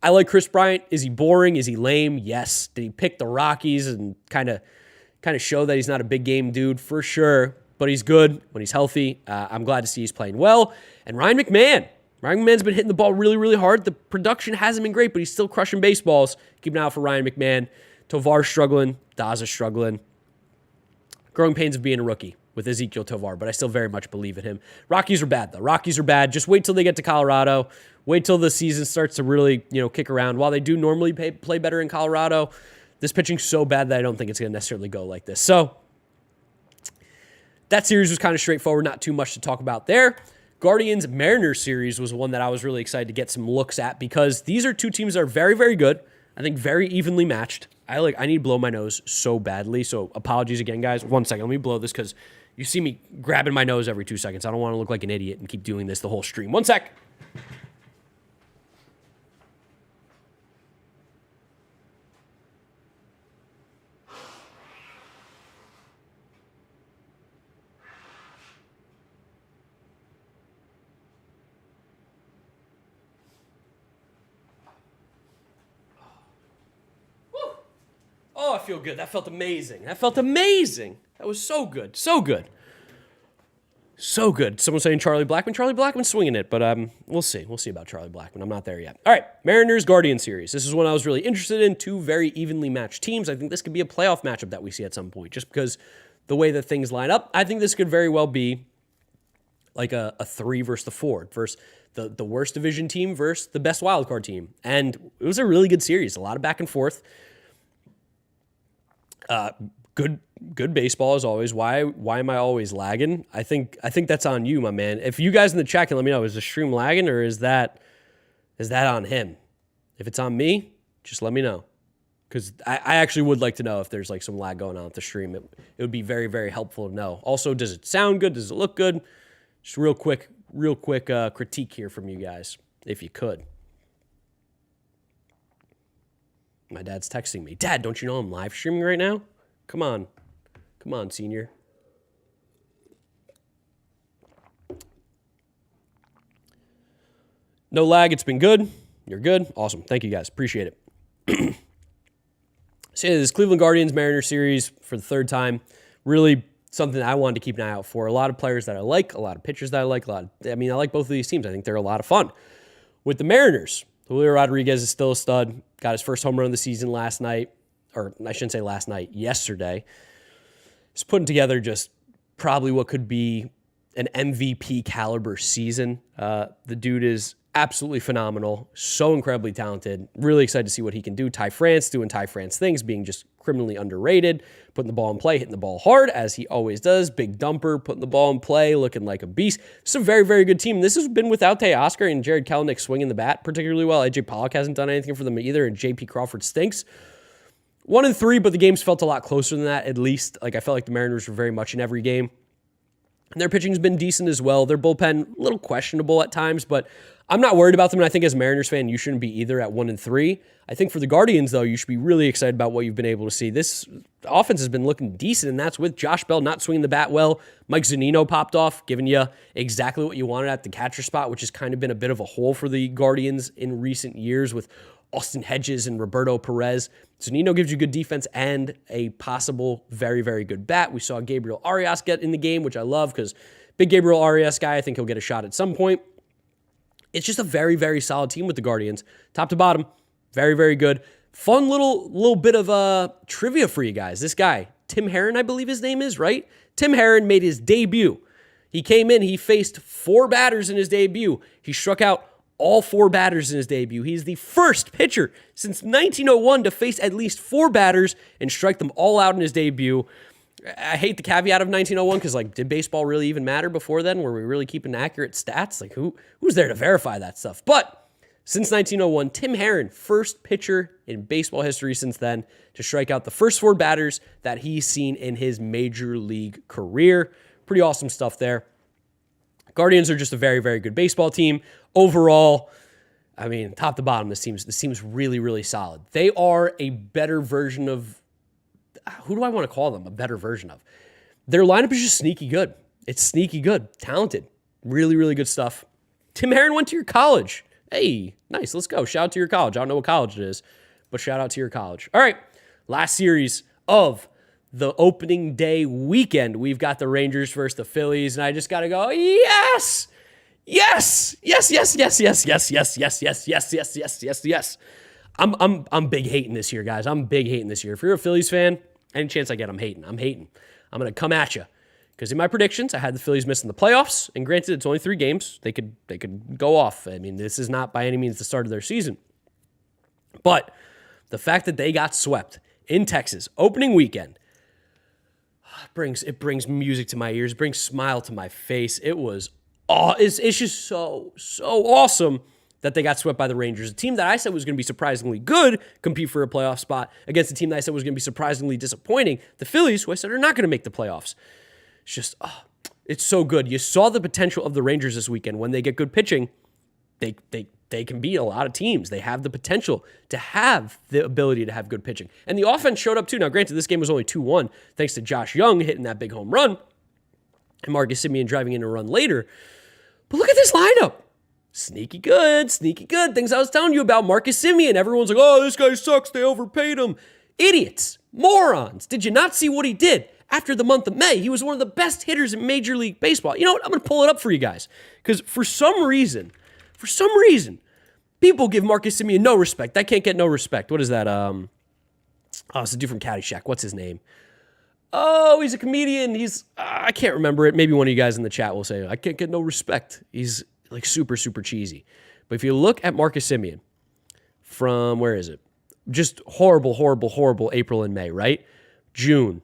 I like Chris Bryant. Is he boring? Is he lame? Yes. Did he pick the Rockies and kind of show that he's not a big game dude? For sure. But he's good when he's healthy. I'm glad to see he's playing well. And Ryan McMahon's been hitting the ball really, really hard. The production hasn't been great, but he's still crushing baseballs. Keep an eye out for Ryan McMahon. Tovar's struggling. Daza's struggling. Growing pains of being a rookie with Ezequiel Tovar, but I still very much believe in him. Rockies are bad, though. Rockies are bad. Just wait till they get to Colorado. Wait till the season starts to really, kick around. While they do normally play better in Colorado, this pitching's so bad that I don't think it's going to necessarily go like this. So that series was kind of straightforward. Not too much to talk about there. Guardians-Mariners series was one that I was really excited to get some looks at, because these are two teams that are very, very good. I think very evenly matched. I need to blow my nose so badly, so apologies again, guys. 1 second, let me blow this, because you see me grabbing my nose every 2 seconds. I don't want to look like an idiot and keep doing this the whole stream. 1 sec. Oh, I feel good. That felt amazing. That was so good. So good. Someone saying Charlie Blackmon. Charlie Blackmon's swinging it, but we'll see. We'll see about Charlie Blackmon. I'm not there yet. All right, Mariners-Guardians series. This is one I was really interested in. Two very evenly matched teams. I think this could be a playoff matchup that we see at some point, just because the way that things line up. I think this could very well be like a 3 versus the 4, versus the worst division team versus the best wildcard team. And it was a really good series. A lot of back and forth. Good baseball as always. Why am I always lagging? I think that's on you, my man. If you guys in the chat can let me know, is the stream lagging, or is that on him? If it's on me, just let me know, because I actually would like to know if there's like some lag going on with the stream. It would be very, very helpful to know. Also, does it sound good? Does it look good? Just real quick critique here from you guys, if you could. My dad's texting me. Dad, don't you know I'm live streaming right now? Come on, senior. No lag. It's been good. You're good. Awesome. Thank you, guys. Appreciate it. So yeah, this Cleveland Guardians-Mariners series for the third time. Really something that I wanted to keep an eye out for. A lot of players that I like, a lot of pitchers that I like. I like both of these teams. I think they're a lot of fun. With the Mariners, Julio Rodriguez is still a stud. Got his first home run of the season last night. Or I shouldn't say last night, yesterday. He's putting together just probably what could be an MVP caliber season. The dude is absolutely phenomenal. So incredibly talented. Really excited to see what he can do. Ty France doing Ty France things, being just criminally underrated. Putting the ball in play, hitting the ball hard, as he always does. Big dumper, putting the ball in play, looking like a beast. It's a very, very good team. This has been without Teoscar and Jared Kelenic swinging the bat particularly well. AJ Pollock hasn't done anything for them either, and JP Crawford stinks. 1-3, but the games felt a lot closer than that, at least. I felt like the Mariners were very much in every game. And their pitching's been decent as well. Their bullpen, a little questionable at times, but I'm not worried about them. And I think as a Mariners fan, you shouldn't be either at 1-3. I think for the Guardians, though, you should be really excited about what you've been able to see. This offense has been looking decent, and that's with Josh Bell not swinging the bat well. Mike Zunino popped off, giving you exactly what you wanted at the catcher spot, which has kind of been a bit of a hole for the Guardians in recent years with Austin Hedges and Roberto Perez. Zunino gives you good defense and a possible very, very good bat. We saw Gabriel Arias get in the game, which I love because big Gabriel Arias guy. I think he'll get a shot at some point. It's just a very, very solid team with the Guardians. Top to bottom, very, very good. Fun little bit of trivia for you guys. This guy, Tim Herron, I believe his name is, right? Tim Herron made his debut. He came in, he faced 4 batters in his debut. He struck out all 4 batters in his debut. He's the first pitcher since 1901 to face at least 4 batters and strike them all out in his debut. I hate the caveat of 1901 because, did baseball really even matter before then? Were we really keeping accurate stats? Who's there to verify that stuff? But since 1901, Tim Herron, first pitcher in baseball history since then to strike out the first 4 batters that he's seen in his major league career. Pretty awesome stuff there. Guardians are just a very, very good baseball team. Overall, I mean, top to bottom, this team's really, really solid. They are a better version of, who do I want to call them? A better version of. Their lineup is just sneaky good. It's sneaky good, talented, really, really good stuff. Tim Herron went to your college. Hey, nice, let's go. Shout out to your college. I don't know what college it is, but shout out to your college. All right, last series of the opening day weekend. We've got the Rangers versus the Phillies, and I just got to go, yes! Yes, yes, yes, yes, yes, yes, yes, yes, yes, yes, yes, yes, yes, yes. I'm big hating this year, guys. I'm big hating this year. If you're a Phillies fan, any chance I get, I'm hating. I'm going to come at you. Because in my predictions, I had the Phillies missing the playoffs, and granted, it's only 3 games. They could go off. I mean, this is not by any means the start of their season. But the fact that they got swept in Texas, opening weekend, it brings music to my ears, brings smile to my face. It's just so awesome that they got swept by the Rangers, a team that I said was going to be surprisingly good, compete for a playoff spot, against a team that I said was going to be surprisingly disappointing, the Phillies, who I said are not going to make the playoffs. It's just, it's so good. You saw the potential of the Rangers this weekend. When they get good pitching, they can beat a lot of teams. They have the potential to have the ability to have good pitching. And the offense showed up too. Now, granted, this game was only 2-1, thanks to Josh Young hitting that big home run and Marcus Semien driving in a run later. But look at this lineup. Sneaky good. Things I was telling you about Marcus Semien. Everyone's like, oh, this guy sucks. They overpaid him. Idiots. Morons. Did you not see what he did? After the month of May, he was one of the best hitters in Major League Baseball. You know what? I'm going to pull it up for you guys. Because for some reason, people give Marcus Semien no respect. That can't get no respect. What is that? It's a dude from Caddyshack. What's his name? Oh, he's a comedian. I can't remember it. Maybe one of you guys in the chat will say, I can't get no respect. He's like super, super cheesy. But if you look at Marcus Semien from, where is it? Just horrible April and May, right? June,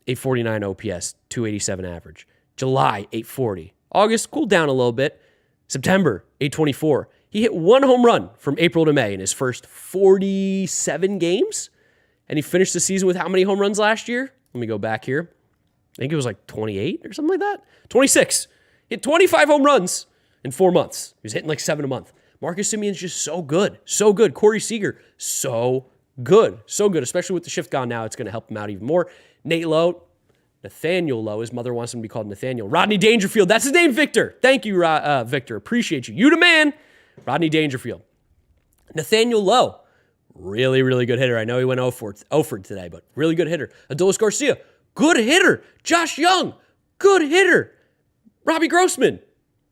849 OPS, 287 average. July, 840. August, cooled down a little bit. September, 824. He hit 1 home run from April to May in his first 47 games. And he finished the season with how many home runs last year? Let me go back here. I think it was like 28 or something like that. 26. He hit 25 home runs in 4 months. He was hitting like 7 a month. Marcus Semien's just so good. So good. Corey Seager, so good. So good, especially with the shift gone now. It's going to help him out even more. Nate Lowe, Nathaniel Lowe. His mother wants him to be called Nathaniel. Rodney Dangerfield. That's his name, Victor. Thank you, Victor. Appreciate you. You the man. Rodney Dangerfield. Nathaniel Lowe. Really, really good hitter. I know he went 0 for today, but really good hitter. Adolis Garcia. Good hitter. Josh Young. Good hitter. Robbie Grossman.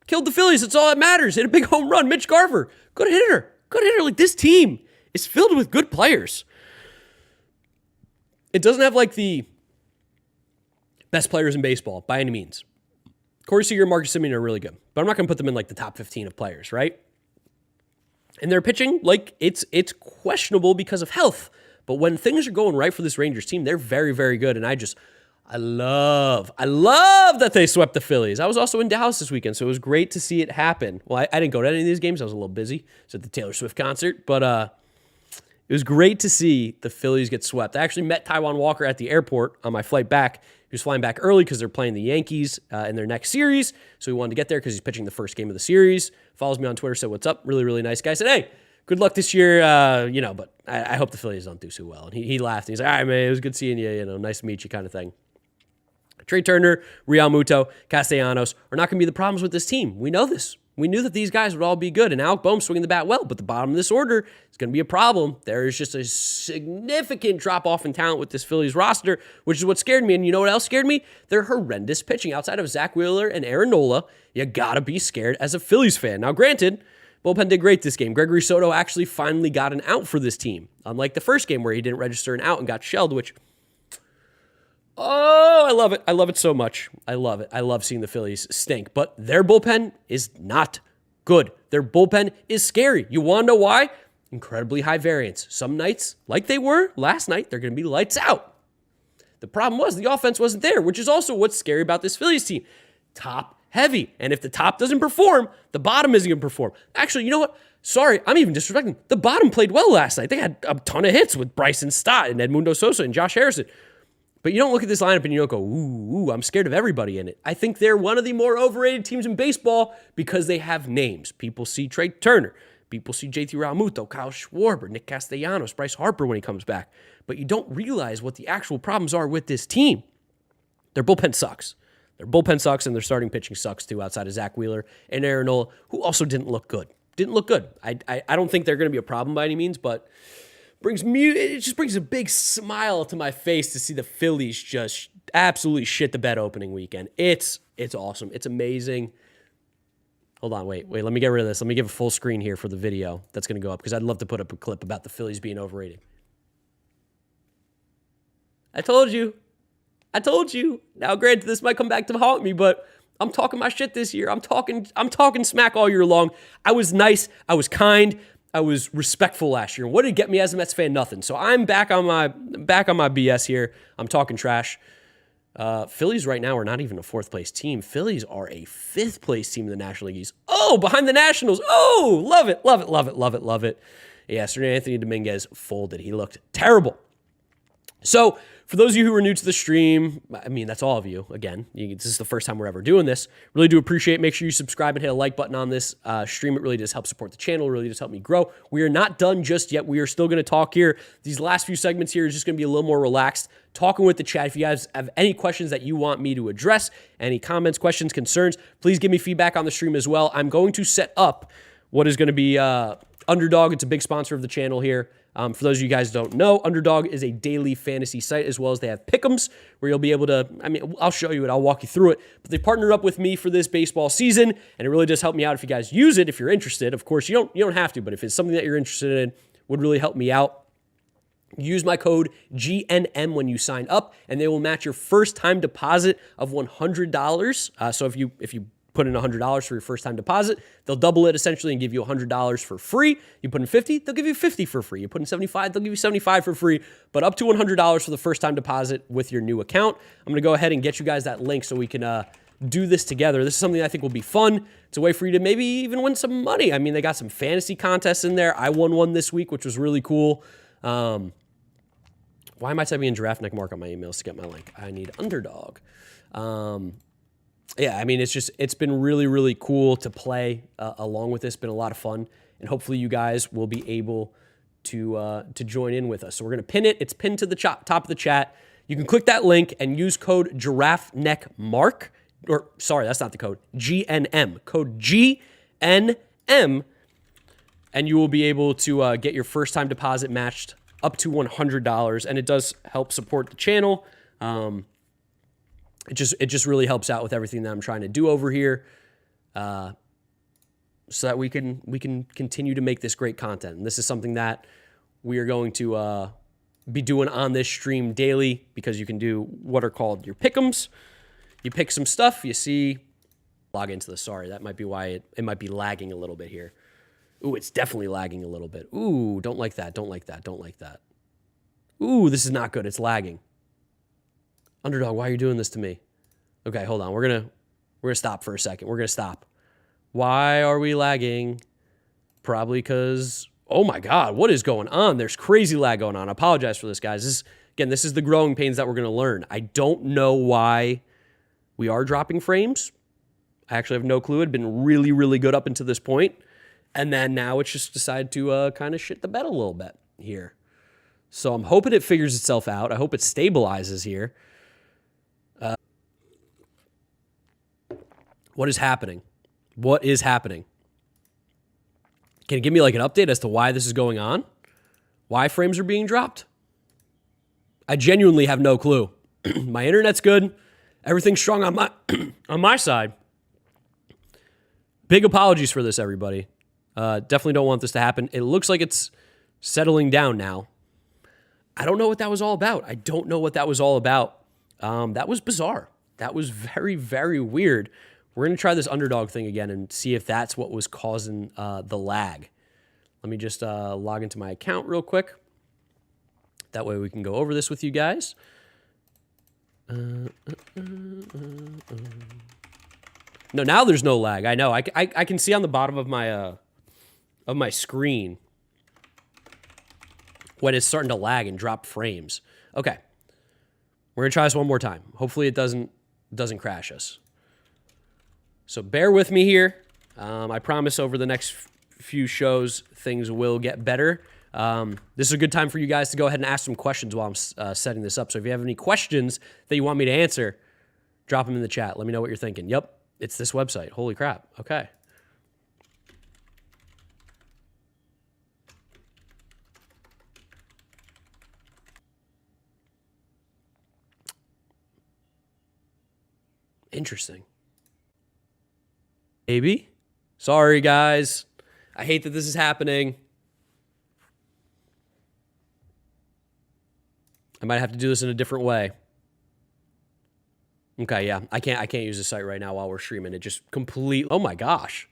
Killed the Phillies. That's all that matters. Hit a big home run. Mitch Garver. Good hitter. Good hitter. Like, this team is filled with good players. It doesn't have like the best players in baseball by any means. Corey Seager and Marcus Semien are really good, but I'm not going to put them in like the top 15 of players, right? And their pitching, like, it's questionable because of health. But when things are going right for this Rangers team, they're very, very good. And I love that they swept the Phillies. I was also in Dallas this weekend, so it was great to see it happen. Well, I didn't go to any of these games. I was a little busy. I was at the Taylor Swift concert. But it was great to see the Phillies get swept. I actually met Taijuan Walker at the airport on my flight back. He was flying back early because they're playing the Yankees in their next series. So he wanted to get there because he's pitching the first game of the series. Follows me on Twitter, said, what's up? Really, really nice guy. I said, hey, good luck this year, but I hope the Phillies don't do so well. And he laughed. He's like, all right, man, it was good seeing you, nice to meet you kind of thing. Trey Turner, Real Muto, Castellanos are not going to be the problems with this team. We know this. We knew that these guys would all be good, and Alec Boehm's swinging the bat well, but the bottom of this order is going to be a problem. There is just a significant drop-off in talent with this Phillies roster, which is what scared me, and you know what else scared me? Their horrendous pitching. Outside of Zach Wheeler and Aaron Nola, you got to be scared as a Phillies fan. Now, granted, bullpen did great this game. Gregory Soto actually finally got an out for this team, unlike the first game where he didn't register an out and got shelled, which... Oh, I love it. I love it so much. I love it. I love seeing the Phillies stink. But their bullpen is not good. Their bullpen is scary. You want to know why? Incredibly high variance. Some nights, like they were last night, they're going to be lights out. The problem was the offense wasn't there, which is also what's scary about this Phillies team. Top heavy. And if the top doesn't perform, the bottom isn't going to perform. Actually, you know what? Sorry, I'm even disrespecting. The bottom played well last night. They had a ton of hits with Bryson Stott and Edmundo Sosa and Josh Harrison. But you don't look at this lineup and you don't go, ooh, I'm scared of everybody in it. I think they're one of the more overrated teams in baseball because they have names. People see Trey Turner. People see JT Realmuto, Kyle Schwarber, Nick Castellanos, Bryce Harper when he comes back. But you don't realize what the actual problems are with this team. Their bullpen sucks. Their bullpen sucks, and their starting pitching sucks too, outside of Zach Wheeler and Aaron Nola, who also didn't look good. I don't think they're going to be a problem by any means, but it just brings a big smile to my face to see the Phillies just absolutely shit the bed opening weekend. It's awesome. It's amazing. Hold on, wait. Let me get rid of this. Let me give a full screen here for the video that's going to go up because I'd love to put up a clip about the Phillies being overrated. I told you. Now, granted, this might come back to haunt me, but I'm talking my shit this year. I'm talking smack all year long. I was nice. I was kind. I was respectful last year. What did it get me as a Mets fan? Nothing. So I'm back on my BS here. I'm talking trash. Phillies right now are not even a fourth place team. Phillies are a fifth place team in the National League East. Oh, behind the Nationals. Oh, love it. Yeah, Sir Anthony Dominguez folded. He looked terrible. So for those of you who are new to the stream, I mean, that's all of you. Again, this is the first time we're ever doing this. Really do appreciate it. Make sure you subscribe and hit a like button on this stream. It really does help support the channel. It really does help me grow. We are not done just yet. We are still going to talk here. These last few segments here is just going to be a little more relaxed, talking with the chat. If you guys have any questions that you want me to address, any comments, questions, concerns, please give me feedback on the stream as well. I'm going to set up what is going to be Underdog. It's a big sponsor of the channel here. For those of you guys who don't know, Underdog is a daily fantasy site, as well as they have pick'ems where you'll be able to, I'll show you it. I'll walk you through it. But they partnered up with me for this baseball season, and it really does help me out if you guys use it, if you're interested. Of course, you don't have to, but if it's something that you're interested in, would really help me out. Use my code GNM when you sign up, and they will match your first-time deposit of $100. So if you put in $100 for your first-time deposit, they'll double it essentially and give you $100 for free. You put in $50, they'll give you $50 for free. You put in $75, they'll give you $75 for free, but up to $100 for the first-time deposit with your new account. I'm going to go ahead and get you guys that link so we can do this together. This is something I think will be fun. It's a way for you to maybe even win some money. I mean, they got some fantasy contests in there. I won one this week, which was really cool. Why am I typing in GiraffeNeckMarc on my emails to get my link? I need Underdog. Yeah, I mean, it's been really, really cool to play along with this. It's been a lot of fun, and hopefully you guys will be able to join in with us. So we're going to pin it. It's pinned to the top of the chat. You can click that link and use code GiraffeNeckMarc, or sorry, that's not the code, GNM, code GNM, and you will be able to get your first-time deposit matched up to $100, and it does help support the channel. It just really helps out with everything that I'm trying to do over here, so that we can continue to make this great content. And this is something that we are going to be doing on this stream daily, because you can do what are called your pick'ems. You pick some stuff, you see, log into the, sorry, that might be why it might be lagging a little bit here. Ooh, it's definitely lagging a little bit. Ooh, don't like that. Ooh, this is not good. It's lagging. Underdog, why are you doing this to me? Okay, hold on. We're gonna stop for a second. We're gonna stop. Why are we lagging? Probably because, oh my God, what is going on? There's crazy lag going on. I apologize for this, guys. This is the growing pains that we're gonna learn. I don't know why we are dropping frames. I actually have no clue. It had been really, really good up until this point. And then now it's just decided to kind of shit the bed a little bit here. So I'm hoping it figures itself out. I hope it stabilizes here. What is happening? What is happening? Can you give me like an update as to why this is going on? Why frames are being dropped? I genuinely have no clue. My internet's good. Everything's strong on my on my side. Big apologies for this, everybody. Definitely don't want this to happen. It looks like it's settling down now. I don't know what that was all about. That was bizarre. That was very, very weird. We're going to try this Underdog thing again and see if that's what was causing the lag. Let me just log into my account real quick. That way we can go over this with you guys. No, now there's no lag. I know. I can see on the bottom of my screen when it's starting to lag and drop frames. Okay. We're going to try this one more time. Hopefully it doesn't crash us. So bear with me here. I promise over the next few shows, things will get better. This is a good time for you guys to go ahead and ask some questions while I'm setting this up. So if you have any questions that you want me to answer, drop them in the chat. Let me know what you're thinking. Yep, it's this website. Holy crap. Okay. Interesting. Maybe. Sorry, guys. I hate that this is happening. I might have to do this in a different way. Okay, yeah. I can't use the site right now while we're streaming. It just completely... Oh, my gosh.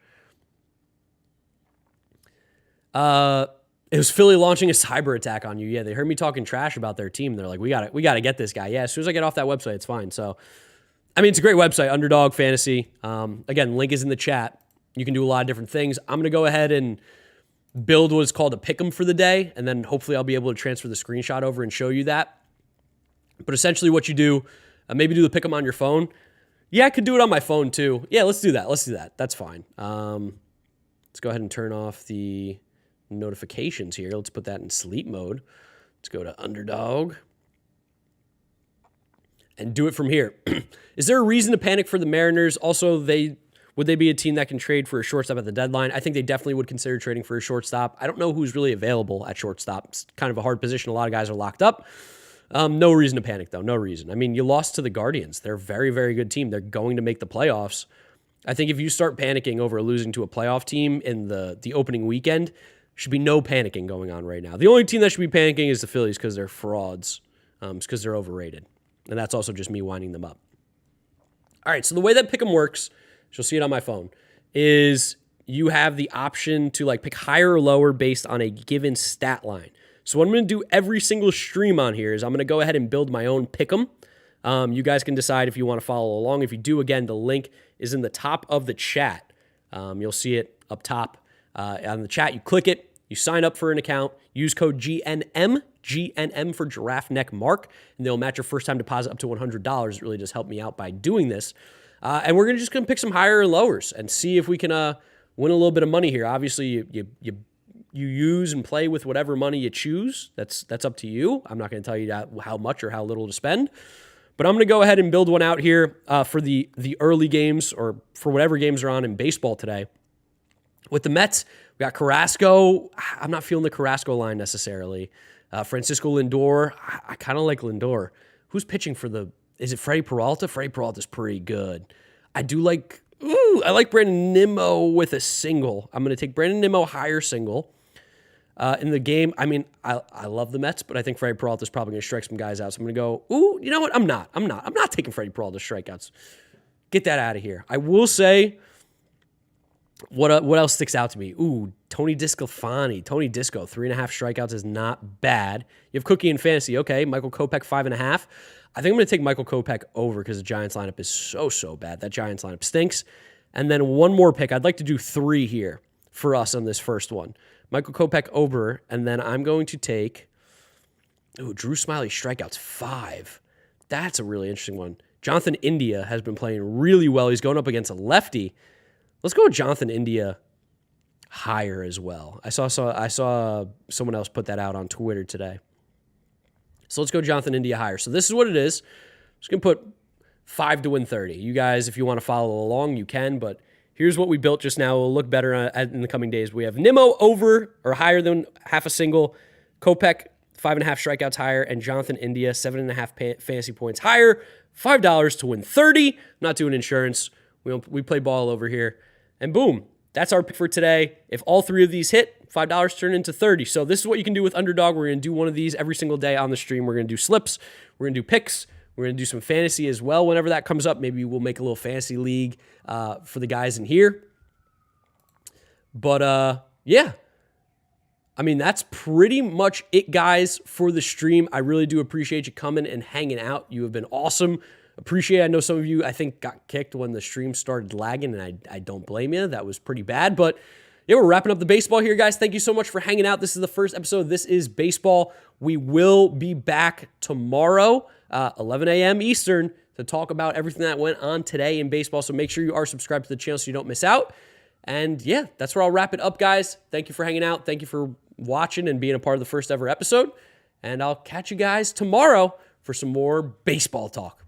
It was Philly launching a cyber attack on you. Yeah, they heard me talking trash about their team. They're like, we got to get this guy. Yeah, as soon as I get off that website, it's fine. So... I mean, it's a great website, Underdog Fantasy. Again, link is in the chat. You can do a lot of different things. I'm going to go ahead and build what's called a pick'em for the day, and then hopefully I'll be able to transfer the screenshot over and show you that. But essentially what you do, maybe do the pick'em on your phone. Yeah, I could do it on my phone too. Yeah, let's do that. That's fine. Let's go ahead and turn off the notifications here. Let's put that in sleep mode. Let's go to Underdog. And do it from here. Is there a reason to panic for the Mariners? Also, would they be a team that can trade for a shortstop at the deadline? I think they definitely would consider trading for a shortstop. I don't know who's really available at shortstop. It's kind of a hard position. A lot of guys are locked up. No reason to panic, though. No reason. I mean, you lost to the Guardians. They're a very, very good team. They're going to make the playoffs. I think if you start panicking over losing to a playoff team in the opening weekend, should be no panicking going on right now. The only team that should be panicking is the Phillies because they're frauds. It's because they're overrated. And that's also just me winding them up. All right, so the way that Pick'em works, you'll see it on my phone, is you have the option to like pick higher or lower based on a given stat line. So what I'm going to do every single stream on here is I'm going to go ahead and build my own Pick'em. You guys can decide if you want to follow along. If you do, again, the link is in the top of the chat. You'll see it up top on the chat. You click it, you sign up for an account, use code GNM for GiraffeNeckMarc, and they'll match your first time deposit up to $100. It really does help me out by doing this. And we're just going to pick some higher and lowers and see if we can win a little bit of money here. Obviously, you use and play with whatever money you choose. That's up to you. I'm not going to tell you how much or how little to spend. But I'm going to go ahead and build one out here for the early games or for whatever games are on in baseball today. With the Mets, we got Carrasco. I'm not feeling the Carrasco line necessarily. Francisco Lindor. I kind of like Lindor. Who's pitching for is it Freddie Peralta? Freddie Peralta's pretty good. I like Brandon Nimmo with a single. I'm going to take Brandon Nimmo higher single. In the game, I mean, I love the Mets, but I think Freddie Peralta's probably going to strike some guys out. So I'm going to go, you know what? I'm not taking Freddie Peralta strikeouts. Get that out of here. I will say, what else sticks out to me? Tony DeSclafani. Tony Disco, 3.5 strikeouts is not bad. You have Cookie in fantasy. Okay, Michael Kopech, 5.5. I think I'm going to take Michael Kopech over because the Giants lineup is so bad. That Giants lineup stinks. And then one more pick. I'd like to do 3 here for us on this first one. Michael Kopech over, and then I'm going to take Drew Smyly strikeouts, 5. That's a really interesting one. Jonathan India has been playing really well. He's going up against a lefty. Let's go with Jonathan India higher as well. I saw someone else put that out on Twitter today. So let's go Jonathan India higher. So this is what it is. I'm just going to put 5 to win 30. You guys, if you want to follow along, you can, but here's what we built just now. It'll look better in the coming days. We have Nimmo over or higher than half a single, Kopech 5.5 strikeouts higher, and Jonathan India 7.5 fantasy points higher. $5 to win 30. Not doing insurance. We play ball over here. And boom, that's our pick for today. If all 3 of these hit, $5 turn into 30. So this is what you can do with Underdog. We're going to do one of these every single day on the stream. We're going to do slips. We're going to do picks. We're going to do some fantasy as well whenever that comes up. Maybe we'll make a little fantasy league for the guys in here. But yeah, I mean, that's pretty much it, guys, for the stream. I really do appreciate you coming and hanging out. You have been awesome. Appreciate it. I know some of you, I think, got kicked when the stream started lagging, and I don't blame you. That was pretty bad. But yeah, we're wrapping up the baseball here, guys. Thank you so much for hanging out. This is the first episode. This is baseball. We will be back tomorrow, 11 a.m. Eastern, to talk about everything that went on today in baseball. So make sure you are subscribed to the channel so you don't miss out. And yeah, that's where I'll wrap it up, guys. Thank you for hanging out. Thank you for watching and being a part of the first ever episode. And I'll catch you guys tomorrow for some more baseball talk.